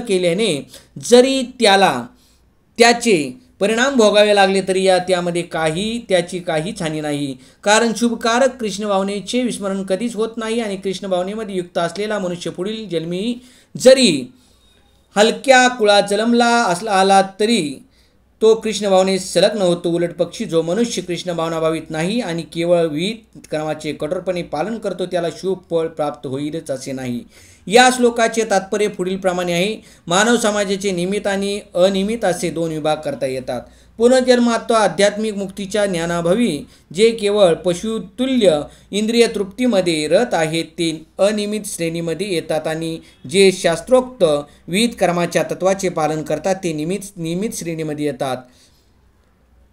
केल्याने जरी त्याला त्याचे परिणाम भोगावे लागले तरी त्यामध्ये त्याची काहीच हानी नाही. कारण शुभकारक कृष्ण भावनेचे विस्मरण कधीच होत नाही आणि कृष्ण भावनेमध्ये युक्त असलेला मनुष्य पुढील जन्मी जरी हलक्या कुळात जन्मला आला तरी तो कृष्ण भावने संलग्न होतो. उलट पक्षी जो मनुष्य कृष्ण भावनाभावित नाही आणि केवळ विहित कर्माचे कठोरपणे पालन करतो त्याला शुभ फळ प्राप्त होईलच असे नाही. या श्लोकाचे तात्पर्य पुढीलप्रमाणे आहे. मानव समाजाचे निमित्त आणि अनिमित्त असे दोन विभाग करता येतात. पुनर्जन्म अथवा आध्यात्मिक मुक्तीच्या ज्ञानाभावी जे केवळ पशुतुल्य इंद्रिय तृप्तीमध्ये रत आहेत ते अनिमित्त श्रेणीमध्ये येतात आणि जे शास्त्रोक्त विहित कर्माच्या तत्वाचे पालन करतात ते निमित्त श्रेणीमध्ये येतात.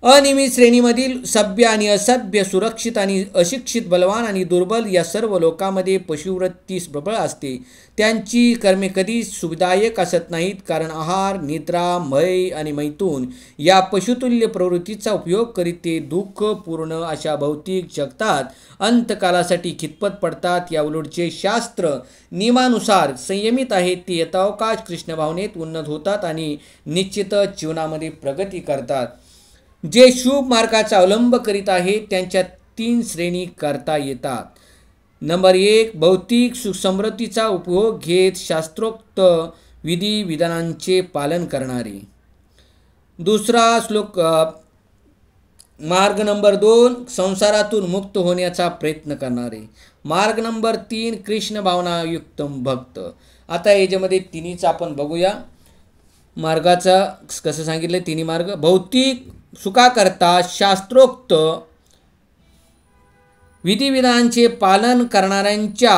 अनियमित श्रेणीमधील सभ्य आणि असभ्य, सुरक्षित आणि अशिक्षित, बलवान आणि दुर्बल या सर्व लोकांमध्ये पशुवृत्ती प्रबळ असते. त्यांची कर्मे कधी सुखदायक असत नाहीत कारण आहार, निद्रा, भय आणि मैथून या पशुतुल्य प्रवृत्तीचा उपयोग करीत ते दुःखपूर्ण अशा भौतिक जगतात अंतकालासाठी खितपत पडतात. या उलटचे शास्त्र नियमानुसार संयमित आहेत ते यथावकाश कृष्ण भावनेत उन्नत होतात आणि निश्चितच जीवनामध्ये प्रगती करतात. जे शुभ मार्गाचा अवलंब करीत आहेत त्यांच्या 3 श्रेणी करता येतात. नंबर 1, भौतिक सुखसमृद्धीचा उपभोग घेत शास्त्रोक्त विधी विधानांचे पालन करणारे. दुसरा श्लोक मार्ग नंबर 2, संसारातून मुक्त होण्याचा प्रयत्न करणारे. मार्ग नंबर 3, कृष्ण भावनायुक्त भक्त. आता याच्यामध्ये तिन्हीचा आपण बघूया. मार्गाचा कसं सांगितलं, तिन्ही मार्ग. भौतिक सुखाकरता शास्त्रोक्त विधिविधानांचे पालन करणाऱ्यांच्या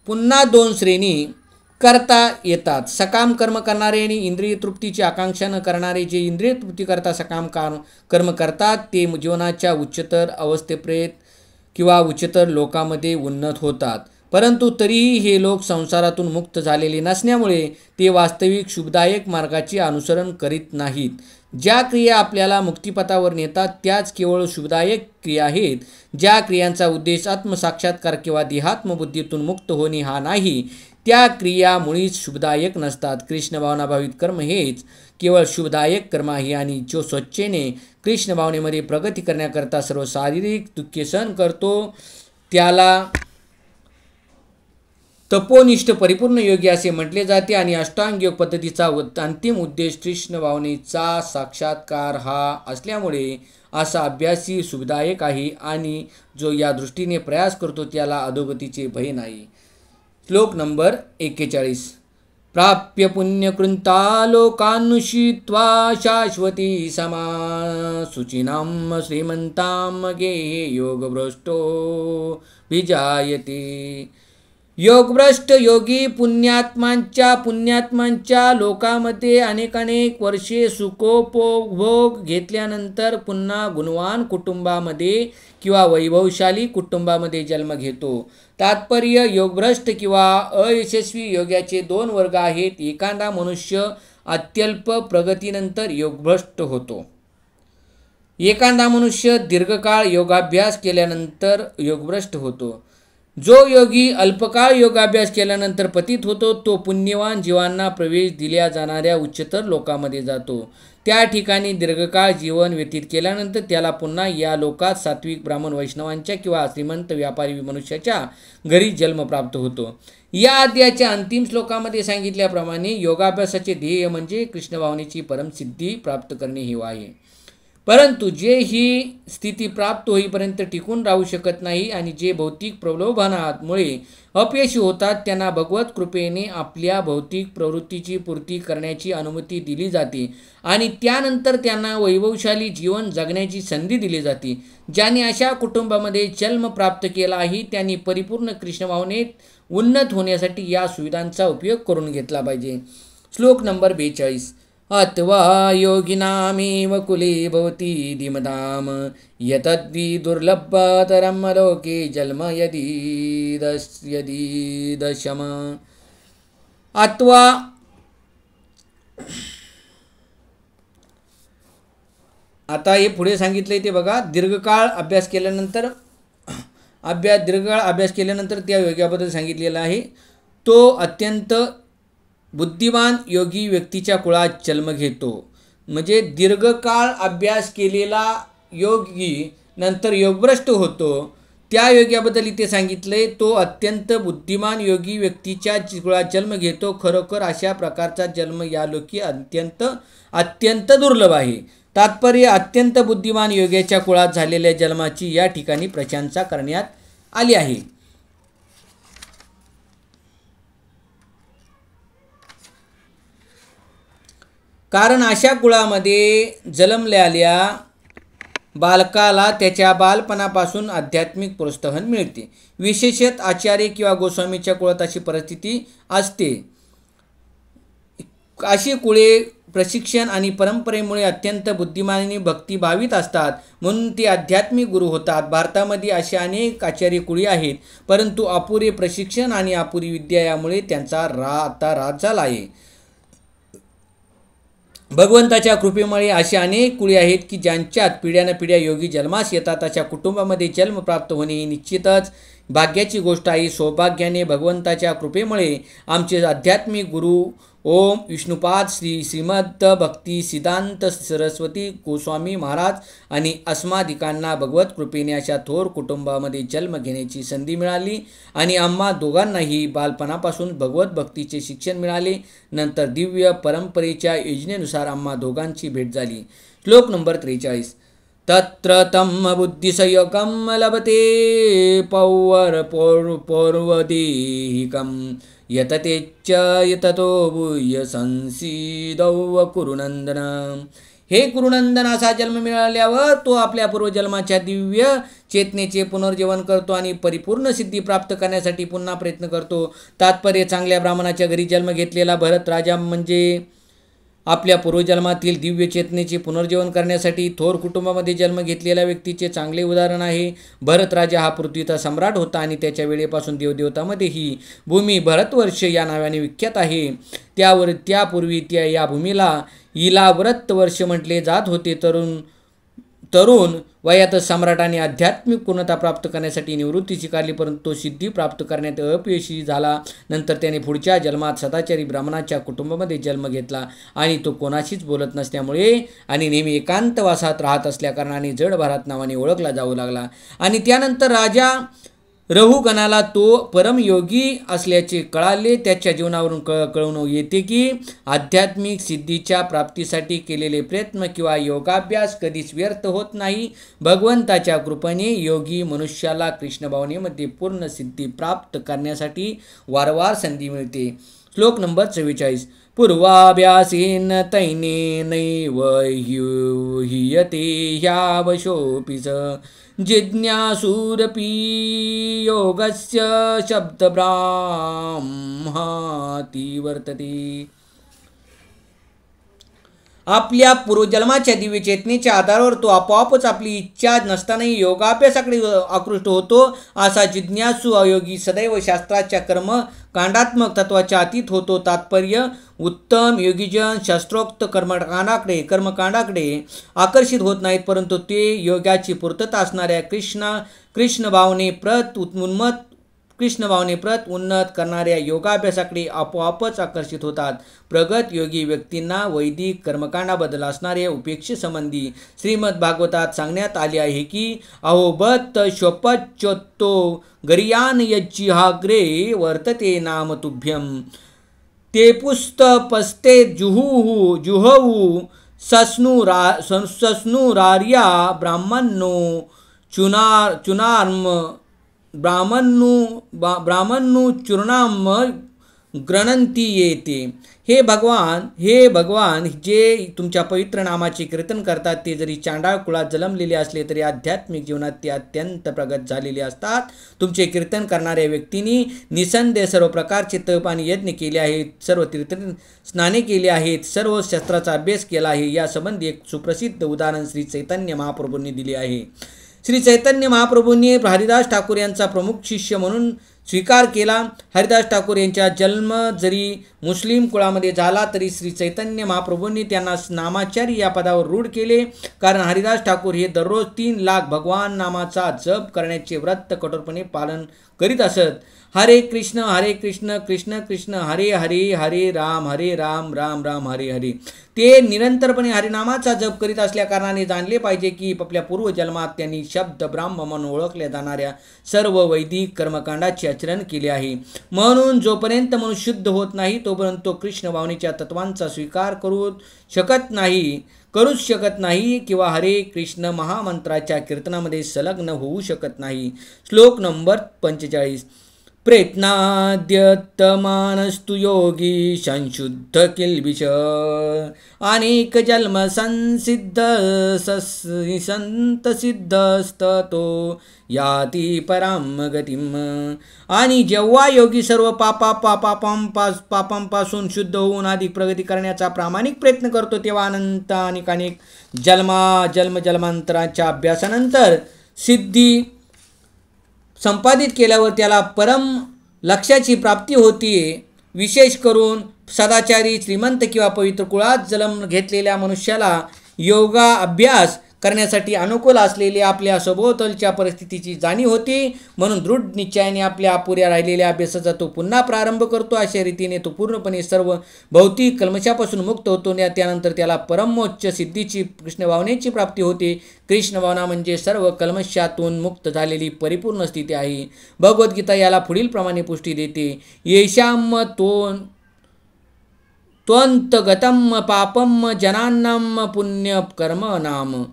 पुन्हा 2 श्रेणी करता येतात. सकाम कर्म करणारे आणि इंद्रिय तृप्तीची आकांक्षा न करणारे. जे इंद्रिय तृप्ती करता सकाम कर्म करतात ते जीवनाच्या उच्चतर अवस्थेपर्यंत किंवा उच्चतर लोकांमध्ये उन्नत होतात. परंतु तरीही हे लोक संसारातून मुक्त झालेले नसल्यामुळे ते वास्तविक शुभदायक मार्गाचे अनुसरण करीत नाहीत. ज्या क्रिया आपल्याला मुक्तिपथावर नेतात त्याच केवळ शुभदायक क्रिया आहेत. ज्या क्रियांचा उद्देश आत्मसाक्षात्कार किंवा देहात्मबुद्धीतून मुक्त होणे हा नाही त्या क्रिया मुळीच शुभदायक नसतात. कृष्ण भावनाभावित कर्म हेच केवळ शुभदायक कर्म आहे आणि जो स्वच्छेने कृष्ण भावनेमध्ये प्रगती करण्याकरता सर्व शारीरिक दुःखे सहन करतो त्याला तपोनिष्ठ परिपूर्ण योगी असे म्हटले जाते. आणि अष्टांग योग पद्धतीचा अंतिम उद्देश कृष्ण भावनेचा साक्षात्कार हा असल्यामुळे असा अभ्यासी शुभदायक आहे आणि जो या दृष्टीने प्रयास करतो त्याला अधोगतीचे भय नाही. श्लोक नंबर 41. प्राप्य पुण्यकृंता लोकानुषित्वा शाश्वती समा शुचिनां श्रीमंतां गेहे योगभ्रष्टो विजायते. योगभ्रष्ट योगी पुण्यात्मांच्या लोकामध्ये अनेक वर्षे सुखोपभोग घेतल्यानंतर पुन्हा गुणवान कुटुंबामध्ये किंवा वैभवशाली कुटुंबामध्ये जन्म घेतो. तात्पर्य, योगभ्रष्ट किंवा अयशस्वी योग्याचे 2 वर्ग आहेत. एखादा मनुष्य अत्यल्प प्रगतीनंतर योगभ्रष्ट होतो. एखादा मनुष्य दीर्घकाळ योगाभ्यास केल्यानंतर योगभ्रष्ट होतो. जो योगी अल्पकाळ योगाभ्यास केल्यानंतर पतित होतो तो पुण्यवान जीवांना प्रवेश दिल्या जाणाऱ्या उच्चतर लोकांमध्ये जातो. त्या ठिकाणी दीर्घकाळ जीवन व्यतीत केल्यानंतर त्याला पुन्हा या लोकात सात्विक ब्राह्मण वैष्णवांच्या किंवा श्रीमंत व्यापारी मनुष्याच्या घरी जन्म प्राप्त होतो. या अध्यायाच्या अंतिम श्लोकामध्ये सांगितल्याप्रमाणे योगाभ्यासाचे ध्येय म्हणजे कृष्ण भावनेची परमसिद्धी प्राप्त करणे हे आहे. परंतु जे ही स्थिती प्राप्त होईपर्यंत टिकून राहू शकत नाही आणि जे भौतिक प्रलोभनामुळे अपयशी होतात त्यांना भगवत कृपेने आपल्या भौतिक प्रवृत्तीची पूर्ती करण्याची अनुमती दिली जाते आणि त्यानंतर त्यांना वैभवशाली जीवन जगण्याची संधी दिली जाते. ज्यांनी अशा कुटुंबामध्ये जन्म प्राप्त केला आहे त्यांनी परिपूर्ण कृष्ण भावनेत उन्नत होण्यासाठी या सुविधांचा उपयोग करून घेतला पाहिजे. श्लोक नंबर 42. अथवा योगिनामेव कुले भवति धीमताम यतद्वि दुर्लभतरम लोके जन्म यदि दशम. अथवा आता हे पुढे सांगितले ते बघा. दीर्घकाळ अभ्यास केल्यानंतर त्या योग्याबद्दल सांगितलेला आहे. तो अत्यंत बुद्धिमान योगी व्यक्तीच्या कुळात जन्म घेतो. म्हणजे दीर्घकाळ अभ्यास केलेला योगी नंतर योगभ्रष्ट होतो त्या योग्याबद्दल इथे सांगितले, तो अत्यंत बुद्धिमान योगी व्यक्तीच्या कुळात जन्म घेतो. खरोखर अशा प्रकारचा जन्म या लोकी अत्यंत दुर्लभ आहे. तात्पर्य, अत्यंत बुद्धिमान योग्याच्या कुळात झालेल्या जन्माची या ठिकाणी प्रशंसा करण्यात आली आहे. कारण अशा कुळामध्ये जन्मलेल्या बालकाला त्याच्या बालपणापासून आध्यात्मिक प्रोत्साहन मिळते. विशेषतः आचार्य किंवा गोस्वामीच्या कुळात अशी परिस्थिती असते. अशी कुळे प्रशिक्षण आणि परंपरेमुळे अत्यंत बुद्धिमान आणि भक्तिभावित असतात, म्हणून ते आध्यात्मिक गुरु होतात. भारतामध्ये अशा अनेक आचार्य कुळी आहेत, परंतु अपुरे प्रशिक्षण आणि अपुरी विद्या यामुळे त्यांचा आता ऱ्हास झाला आहे. भगवंताच्या कृपेमुळे अशी अनेक कुळी आहेत की ज्यांच्यात पिढ्यानपिढ्या योगी जन्मास येतात. अशा कुटुंबामध्ये जन्म प्राप्त होणे ही निश्चितच भाग्याची गोष्ट आहे. सौभाग्याने भगवंताच्या कृपेमुळे आमचे आध्यात्मिक गुरु ओम विष्णुपाद श्रीमद भक्ती सिद्धांत सरस्वती गोस्वामी महाराज आणि अस्मादिकांना भगवत कृपेने अशा थोर कुटुंबामध्ये जन्म घेण्याची संधी मिळाली आणि आम्हा दोघांनाही बालपणापासून भगवत भक्तीचे शिक्षण मिळाले. नंतर दिव्य परंपरेच्या योजनेनुसार आम्हा दोघांची भेट झाली. श्लोक नंबर 43. तत्र तम बुद्धिसंयोगम लभते पौर्वदेहिकम यततेच्च यततो भूय संसीदौ कुरुनंदन. हे कुरुनंदन, असा जन्म मिळाल्यावर तो आपल्या पूर्वजन्माच्या दिव्य चेतनेचे पुनर्जीवन करतो आणि परिपूर्ण सिद्धी प्राप्त करण्यासाठी पुन्हा प्रयत्न करतो. तात्पर्य, चांगल्या ब्राह्मणाच्या घरी जन्म घेतलेला भरत राजा म्हणजे आपल्या पूर्वजन्मातील दिव्य चेतनेचे पुनर्जीवन करण्यासाठी थोर कुटुंबामध्ये जन्म घेतलेल्या व्यक्तीचे चांगले उदाहरण आहे. भरत राजा हा पृथ्वीचा सम्राट होता आणि त्याच्या वेळेपासून देवदेवतामध्ये ही भूमी भरतवर्ष या नावाने विख्यात आहे. त्यापूर्वी या भूमीला इलाव्रत वर्ष म्हटले जात होते. तरुण वयात सम्राटाने आध्यात्मिक पूर्णता प्राप्त करण्यासाठी निवृत्ती स्वीकारली, परंतु तो सिद्धी प्राप्त करण्यात अपयशी झाला. नंतर त्याने पुढच्या जन्मात सदाचारी ब्राह्मणाच्या कुटुंबामध्ये जन्म घेतला आणि तो कोणाशीच बोलत नसल्यामुळे आणि नेहमी एकांतवासात राहत असल्याकारणाने जड भारत नावाने ओळखला जाऊ लागला. आणि त्यानंतर राजा रहुगणाला तो परमयोगी असल्याचे कळाले. त्याच्या जीवनावरून कळून येते की आध्यात्मिक सिद्धीच्या प्राप्तीसाठी केलेले प्रयत्न किंवा योगाभ्यास कधीच व्यर्थ होत नाही. भगवंताच्या कृपेने योगी मनुष्याला कृष्ण भावनेमध्ये पूर्ण सिद्धी प्राप्त करण्यासाठी वारंवार संधी मिळते. श्लोक नंबर 44. पूर्वाभ्यासेन तैनेनैव हीयते ह्यावशोऽपि स जिज्ञासूरपि योगस्य शब्दब्राह्माति वर्तते. आपल्या पूर्वजन्माच्या दिव्य चेतनेच्या आधारावर तो आपोआपच आपली इच्छा नसतानाही योगाभ्यासाकडे आकृष्ट होतो. असा जिज्ञासू अयोगी सदैव शास्त्राच्या कर्मकांडात्मक तत्वाच्या अतीत होतो. तात्पर्य, उत्तम योगीजन शास्त्रोक्त कर्मकांडाकडे आकर्षित होत नाहीत, परंतु ते योगाची पूर्तता असणाऱ्या कृष्ण भावनेप्रत उन्नत करणाऱ्या योगाभ्यासाकडे आपोआपच आकर्षित होतात. प्रगत योगी व्यक्तींना वैदिक कर्मकांडाबद्दल असणाऱ्या उपेक्षेसंबंधी श्रीमद भागवतात सांगण्यात आले आहे की अहोबत शोपच्योत्तो गरियान यज्जिहाग्रे वर्तते नाम तुभ्यम ते पुस्तपस्ते जुहवू सस्नुरार्या ब्राह्मणो चुनार्म ब्राह्मणू चूर्णाम ग्रहणंती येते. हे भगवान जे तुमच्या पवित्र नामाचे कीर्तन करतात ते जरी चांडाळ कुळात जन्मलेले असले तरी आध्यात्मिक जीवनात ते अत्यंत प्रगत झालेले असतात. तुमचे कीर्तन करणाऱ्या व्यक्तींनी निसंदेह सर्व प्रकारचे तप आणि यज्ञ केले आहेत, सर्व तीर्थ स्नाने केली आहेत, सर्व शस्त्राचा अभ्यास केला आहे. यासंबंधी एक सुप्रसिद्ध उदाहरण श्री चैतन्य महाप्रभूंनी दिले आहे. श्री चैतन्य महाप्रभूंनी हरिदास ठाकूर यांचा प्रमुख शिष्य म्हणून स्वीकार केला. हरिदास ठाकूर यांचा जन्म जरी मुस्लिम कुळामध्ये झाला तरी श्री चैतन्य महाप्रभूंनी त्यांना नामाचारी या पदावर रूढ केले, कारण हरिदास ठाकूर हे दररोज 3 लाख भगवान नामाचा जप करण्याचे व्रत कठोरपणे पालन करीत असत. हरे कृष्ण कृष्ण कृष्ण हरे हरे, हरे राम राम राम हरे हरे. ते निरंतरपणे हरिनामाचा जप करीत असल्या कारणाने जाणले पाहिजे की आपल्या पूर्वजन्मात त्यांनी शब्द ब्राह्म म्हणून ओळखल्या जाणाऱ्या सर्व वैदिक कर्मकांडाचे आचरण केले आहे. म्हणून जोपर्यंत मनुष्य शुद्ध होत नाही तोपर्यंत तो कृष्ण भावनेच्या तत्वांचा स्वीकार करूच शकत नाही किंवा हरे कृष्ण महामंत्राच्या कीर्तनामध्ये संलग्न होऊ शकत नाही. श्लोक नंबर 45. प्रयत्नाद्यतमानस्तु योगी संशुद्ध किल्बिष अनेक जन्म संसिद्ध संत सिद्धस्ततो याती पराम गतिम. आणि जेव्हा योगी सर्व पापांपासून शुद्ध होऊन अधिक प्रगती करण्याचा प्रामाणिक प्रयत्न करतो तेव्हा अनंत अनेक जन्मांतराच्या अभ्यासानंतर सिद्धी संपादित केल्यावर त्याला परम लक्ष्याची प्राप्ती होती. विशेष करून सदाचारी श्रीमंत किंवा पवित्र कुळात जन्म घेतलेल्या मनुष्याला योगा अभ्यास करण्यासाठी अनुकूल असलेली आपल्या सभोवतालच्या परिस्थितीची जाणीव होती. म्हणून दृढ निश्चयाने आपल्या अपुऱ्या राहिलेल्या अभ्यासाचा तो पुन्हा प्रारंभ करतो. अशा रीतीने तो पूर्णपणे सर्व भौतिक कल्मशापासून मुक्त होतो. त्यानंतर त्याला परमोच्च सिद्धीची कृष्ण भावनेची प्राप्ती होते. कृष्ण भावना म्हणजे सर्व कल्मशातून मुक्त झालेली परिपूर्ण स्थिती आहे. भगवद्गीता याला पुढील प्रमाणे पुष्टी देते. येशाम त्वंतगतम पापम जनान्नम पुण्य कर्म नाम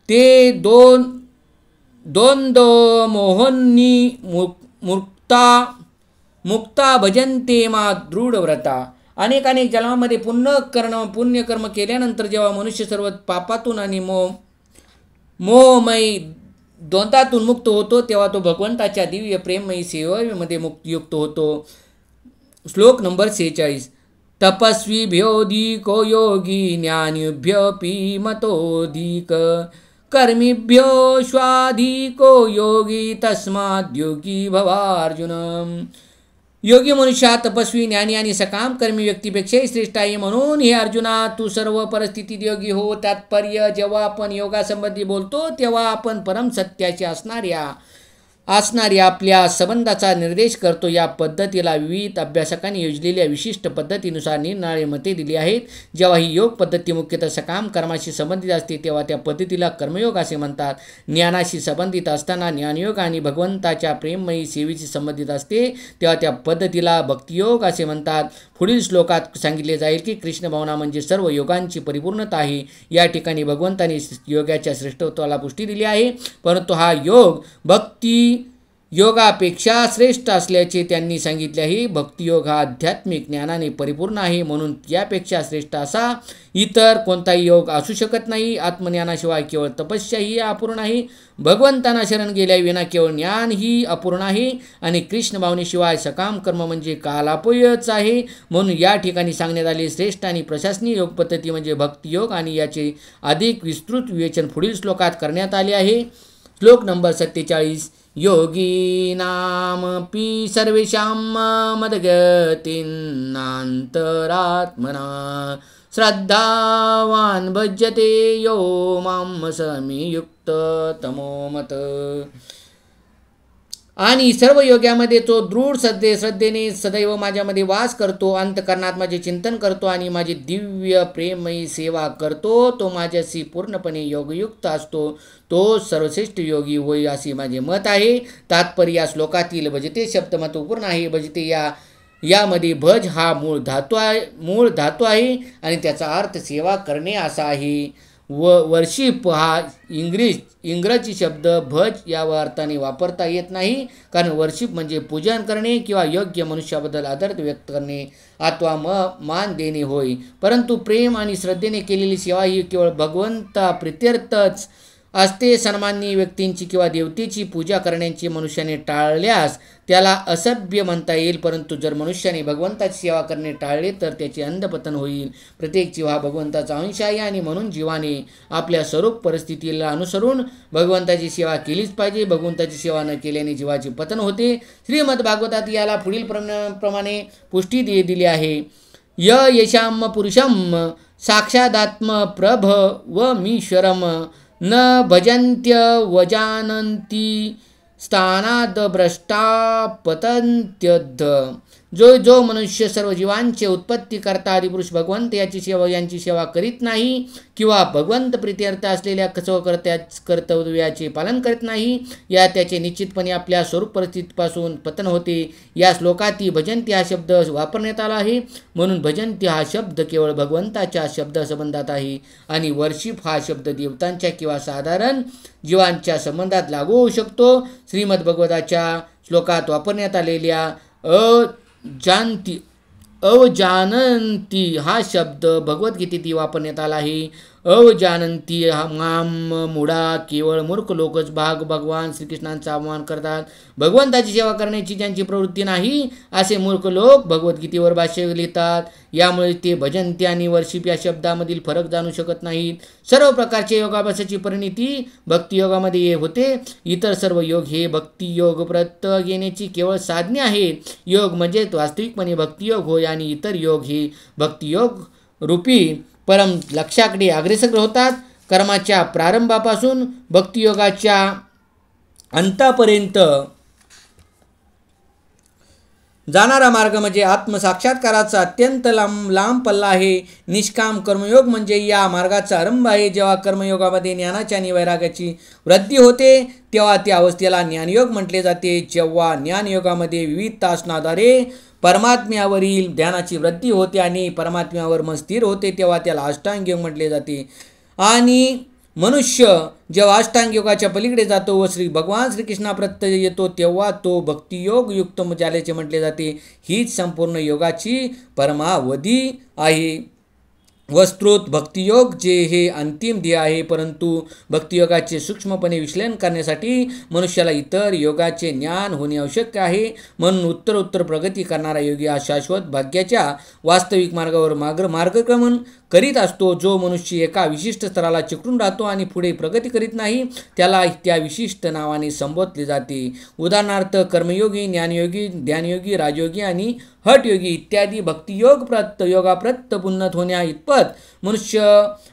ते द्वंद्व मोहनी मुक्ता भजन्ते मा दृढव्रता. अनेक जन्मामध्ये पुण्यकर्म केल्यानंतर जेव्हा मनुष्य सर्व पापातून आणि मोहमयी द्वंद्वातून मुक्त होतो तेव्हा तो भगवंताच्या दिव्य प्रेममयी सेवेमध्ये युक्त होतो. श्लोक नंबर 46. तपस्वीभ्योऽधिको योगी ज्ञानिभ्योऽपि मतोऽधिक कर्मिभ्यो स्वाधिको योगी तस्माद् योगी भवार्जुन. योगी मनुष्य हा तपस्वी, ज्ञानी आणि सकाम कर्मी व्यक्तीपेक्षाही श्रेष्ठ आहे. म्हणून हे अर्जुना, तू सर्व परिस्थितीत योगी हो. तात्पर्य, जेव्हा आपण योगासंबंधी बोलतो तेव्हा आपण परम सत्याचे असणारी आपल्या संबंधाचा निर्देश करतो. या पद्धतीला विविध अभ्यासकांनी योजलेल्या विशिष्ट पद्धतीनुसार निरनिराळी मते दिली आहेत. जेव्हा ही योग पद्धती मुख्यतः सकाम कर्माशी संबंधित असते तेव्हा त्या पद्धतीला कर्मयोग असे म्हणतात. ज्ञानाशी संबंधित असताना ज्ञानयोग आणि भगवंताच्या प्रेममयी सेवेशी संबंधित असते तेव्हा त्या पद्धतीला भक्तियोग असे म्हणतात. पुढील श्लोकात सांगितले जाईल की कृष्ण भावना म्हणजे सर्व योगांची परिपूर्णता आहे. या ठिकाणी भगवंताने योगाच्या श्रेष्ठत्वाला पुष्टी दिली आहे, परंतु हा योग भक्ती योगापेक्षा श्रेष्ठ असल्याचे त्यांनी सांगितले आहे. भक्तियोग हा आध्यात्मिक ज्ञानाने परिपूर्ण आहे, म्हणून यापेक्षा श्रेष्ठ असा इतर कोणताही योग असू शकत नाही. आत्मज्ञानाशिवाय केवळ तपस्या ही अपूर्ण आहे. भगवंतांना शरण गेल्याविना केवळ ज्ञान ही अपूर्ण आहे आणि कृष्ण भावनेशिवाय सकाम कर्म म्हणजे कालापयच आहे. म्हणून या ठिकाणी सांगण्यात आले श्रेष्ठ आणि प्रशासनीय योग पद्धती म्हणजे भक्तियोग आणि याचे अधिक विस्तृत विवेचन पुढील श्लोकात करण्यात आले आहे. श्लोक नंबर 47. योगीनामपि सर्वेषां मद्गतिनान्तरात्मना श्रद्धावान् भजते यो मां समीयुक्त तमोमत. आणि सर्व योग्यामध्ये तो दृढ श्रद्धेने सदैव माझ्यामध्ये वास करतो, अंतकरणात माझे चिंतन करतो आणि माझी दिव्य प्रेममयी सेवा करतो, तो माझ्याशी पूर्णपणे योगयुक्त असतो, तो सर्वश्रेष्ठ योगी होय असे माझे मत आहे. तात्पर्य, या श्लोकातील भजते शब्द महत्त्वपूर्ण आहे. भजते यामध्ये भज हा मूळ धातू आहे आणि त्याचा अर्थ सेवा करणे असा आहे. वर्शिप हा इंग्रजी शब्द भज या अर्थाने वापरता येत नाही, कारण वर्शिप म्हणजे पूजन करणे किंवा योग्य मनुष्याबद्दल आदर व्यक्त करणे अथवा मान देणे होय. परंतु प्रेम आणि श्रद्धेने केलेली सेवा ही केवळ भगवंता प्रित्यर्थच असते सन्माननीय व्यक्तींची किंवा देवतेची पूजा करण्याची मनुष्याने टाळल्यास त्याला असभ्य म्हणता येईल, परंतु जर मनुष्याने भगवंताची सेवा करणे टाळले तर त्याचे अंधपतन होईल. प्रत्येक जीव हा भगवंताचा अंश आहे आणि म्हणून जीवाने आपल्या स्वरूप परिस्थितीला अनुसरून भगवंताची सेवा केलीच पाहिजे. भगवंताची सेवा न केल्याने जीवाचे पतन होते. श्रीमद भागवतात याला पुढील प्रमाणे पुष्टी दिली आहे. यशाम पुरुषम साक्षादात्म प्रभ व मीश्वरम न भजन्त्य वजानंती स्थानाद भ्रष्टा पतंत्यध. जो मनुष्य सर्व जीवांचे उत्पत्ती करता आदिपुरुष भगवंत यांची सेवा करीत नाही किंवा भगवंत प्रीत्यर्थ असलेल्या कर्तव्याचे पालन करत नाही, या त्याचे निश्चितपणे आपल्या स्वरूप परिस्थितीपासून पतन होते. या श्लोकात भजंती हा शब्द वापरण्यात आला आहे, म्हणून भजंती हा शब्द केवळ भगवंताच्या शब्द संबंधात आहे आणि वर्षिप हा शब्द देवतांच्या किंवा साधारण जीवांच्या संबंधात लागू होऊ शकतो. श्रीमद भगवताच्या श्लोकात वापरण्यात आलेल्या अवजानंती हा शब्द भगवद्गीतेत वापरण्यात आला आहे. अवजानंती माम मुडा, केवळ मूर्ख लोकच भगवान श्रीकृष्णांचा अपमान करतात. भगवंताची सेवा करण्याची ज्यांची प्रवृत्ती नाही असे मूर्ख लोक भगवद्गीतेवर भाष्य लिहितात. यामुळे ते भजंती आणि वर्षिप या शब्दामधील फरक जाणू शकत नाहीत. सर्व प्रकारचे योगाभ्यासाची परिणिती भक्तियोगामध्ये होते. इतर सर्व योग हे भक्तियोग प्रत येण्याची केवळ साधने आहेत. योग म्हणजे वास्तविकपणे भक्तियोग होय आणि इतर योग हे भक्तियोग रूपी परम लक्ष्याकडे अग्रेसर होतात. कर्माच्या प्रारंभापासून भक्तियोगाच्या अंतापर्यंत जाणारा मार्ग म्हणजे आत्मसाक्षात्काराचा अत्यंत लांब पल्ला आहे. निष्काम कर्मयोग म्हणजे या मार्गाचा आरंभ आहे. जेव्हा कर्मयोगामध्ये ज्ञानाच्या आणि वैराग्याची वृद्धी होते तेव्हा त्या अवस्थेला ज्ञानयोग म्हटले जाते. जेव्हा ज्ञानयोगामध्ये विविध तासनाद्वारे परमात्म्यावरील ध्यानाची वृद्धी होते आणि परमात्म्यावर मन स्थिर होते तेव्हा त्याला अष्टांग योग म्हटले जाते. आणि मनुष्य जेव्हा अष्टांग योगाच्या पलीकडे जातो व भगवान श्रीकृष्णाप्रत येतो तेव्हा तो भक्तियोग युक्त झाल्याचे म्हटले जाते. हीच संपूर्ण योगाची परमावधी आहे. वस्तुत भक्तियोग जे हे अंतिम ध्येय आहे, परंतु भक्तियोगाचे सूक्ष्मपणे विश्लेषण करण्यासाठी मनुष्याला इतर योगाचे ज्ञान होणे आवश्यक आहे. म्हणून उत्तर प्रगती करणारा योगी हा शाश्वत भाग्याच्या वास्तविक मार्गावर मार्गक्रमण करीत असतो. जो मनुष्य एका विशिष्ट स्तराला चिकटून राहतो आणि पुढे प्रगती करीत नाही त्याला त्या विशिष्ट नावाने संबोधले जाते. उदाहरणार्थ कर्मयोगी, ज्ञानयोगी, ध्यानयोगी, राजयोगी आणि हठयोगी इत्यादी. भक्तियोग योगाप्रत उन्नत होण्या इतपत मनुष्य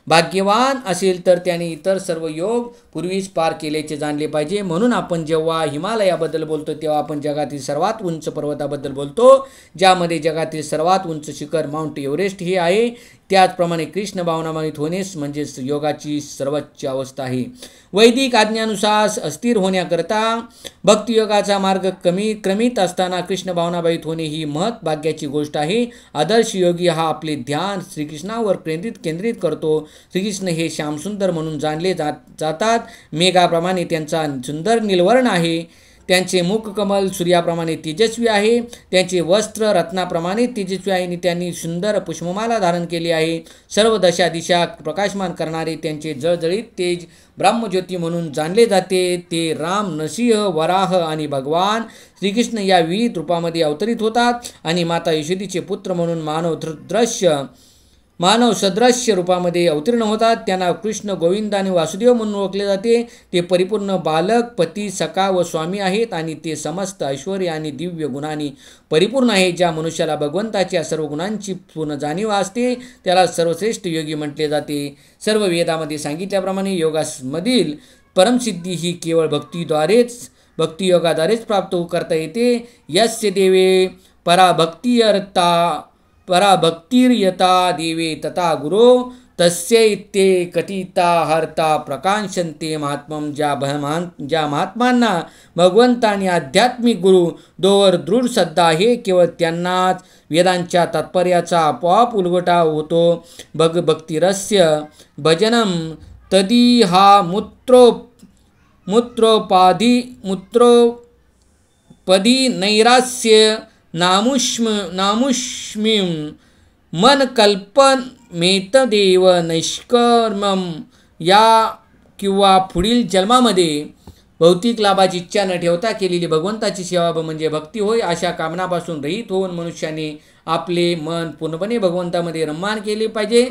भाग्यवान असेल तर त्याने इतर सर्व योग पूर्वीच पार केल्याचे जाणले पाहिजे. म्हणून आपण जेव्हा हिमालयाबद्दल बोलतो तेव्हा आपण जगातील सर्वात उंच पर्वताबद्दल बोलतो, ज्यामध्ये जगातील सर्वात उंच शिखर माउंट एव्हरेस्ट हे आहे. त्याचप्रमाणे कृष्ण भावनामयित होणेच म्हणजे योगाची सर्वोच्च अवस्था आहे. वैदिक आज्ञानुसार अस्थिर होण्याकरता भक्तियोगाचा मार्ग क्रमित असताना कृष्ण भावनामयित होणे ही महत् भाग्याची गोष्ट आहे. आदर्श योगी हा आपले ध्यान श्रीकृष्णावर केंद्रित करतो. श्रीकृष्ण हे श्यामसुंदर म्हणून जाणले जातात. मेघाप्रमाणे त्यांचा सुंदर निलवर्ण आहे. त्यांचे मुख कमल सूर्याप्रमाणे तेजस्वी आहे. त्यांचे वस्त्र रत्नाप्रमाणे तेजस्वी आहे आणि त्यांनी सुंदर पुष्पमाला धारण केली आहे. सर्व दिशा प्रकाशमान करणारे त्यांचे जळजळीत तेज ब्रह्मज्योती म्हणून जाणले जाते. ते राम, नरसिंह, वराह आणि भगवान श्रीकृष्ण या विविध रूपामध्ये अवतरित होतात आणि माता यशोदेचे पुत्र म्हणून मानव सदृश्य रूपामध्ये अवतीर्ण होतात. त्यांना कृष्ण, गोविंद आणि वासुदेव म्हणून ओळखले जाते. ते परिपूर्ण बालक, पती, सखा व स्वामी आहेत आणि ते समस्त ऐश्वर्य आणि दिव्य गुणांनी परिपूर्ण आहे. ज्या मनुष्याला भगवंताच्या सर्व गुणांची पूर्ण जाणीव असते त्याला सर्वश्रेष्ठ योगी म्हटले जाते. सर्व वेदामध्ये सांगितल्याप्रमाणे योगामधील परमसिद्धी ही केवळ भक्तियोगाद्वारेच प्राप्त करता येते. यस्य देवे पराभक्तिर्यता देवे तथा गुरो तस्य इत्ते कथिता हरता प्रकाशन्ते महात्मम. ज्या महात्मांना भगवंत आणि आध्यात्मिक गुरु दोवर दृढ श्रद्धा आहे केवळ त्यांनाच वेदांच्या तात्पर्याचा आपोआप उलगडा होतो. भक्तिरस्य भजनम तदीहा मूत्रोपदी नैरास्य नामुष्मीं मन कल्पन मेतदेव नैष्कर्मम. या किंवा पुढील जन्मामध्ये भौतिक लाभाची इच्छा न ठेवता केलेली भगवंताची सेवा म्हणजे भक्ती होय. अशा कामनापासून रहित होऊन मनुष्याने आपले मन पूर्णपणे भगवंतामध्ये रममान केले पाहिजे.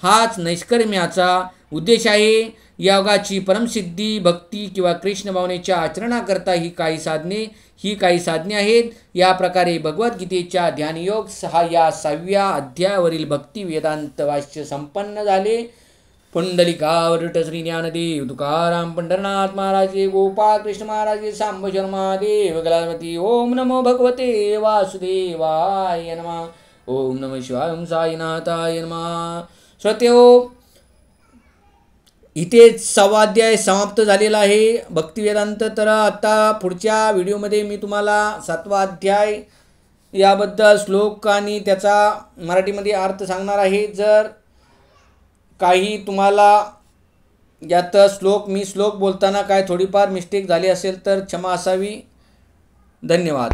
हाच नैष्कर्म्याचा उद्देश आहे. योगाची परमसिद्धी भक्ती किंवा कृष्ण भावनेच्या आचरणाकरता ही काही साधने आहेत. या प्रकारे भगवद्गीतेच्या ध्यानयोग या 6व्या अध्यायावरील भक्ती वेदांत वाक्य संपन्न झाले. पुंडलिकावरट श्री ज्ञानदेव तुकाराम पंढरनाथ महाराज गोपाळ कृष्ण महाराज सांब शर्मा देव गलावती. ओम नमो भगवते वासुदेवाय नमः. ओम नमः शिवाय. ओम साईनाथाय नमः. श्रोतेहो, इथेच 6वा अध्याय समाप्त झालेला आहे भक्तिवेदांत. तर आता पुढच्या व्हिडिओमध्ये मी तुम्हाला 7वा अध्याय याबद्दल श्लोक आणि त्याचा मराठीमध्ये अर्थ सांगणार आहे. जर काही तुम्हाला यात श्लोक बोलताना काय थोडीफार मिस्टेक झाली असेल तर क्षमा असावी. धन्यवाद.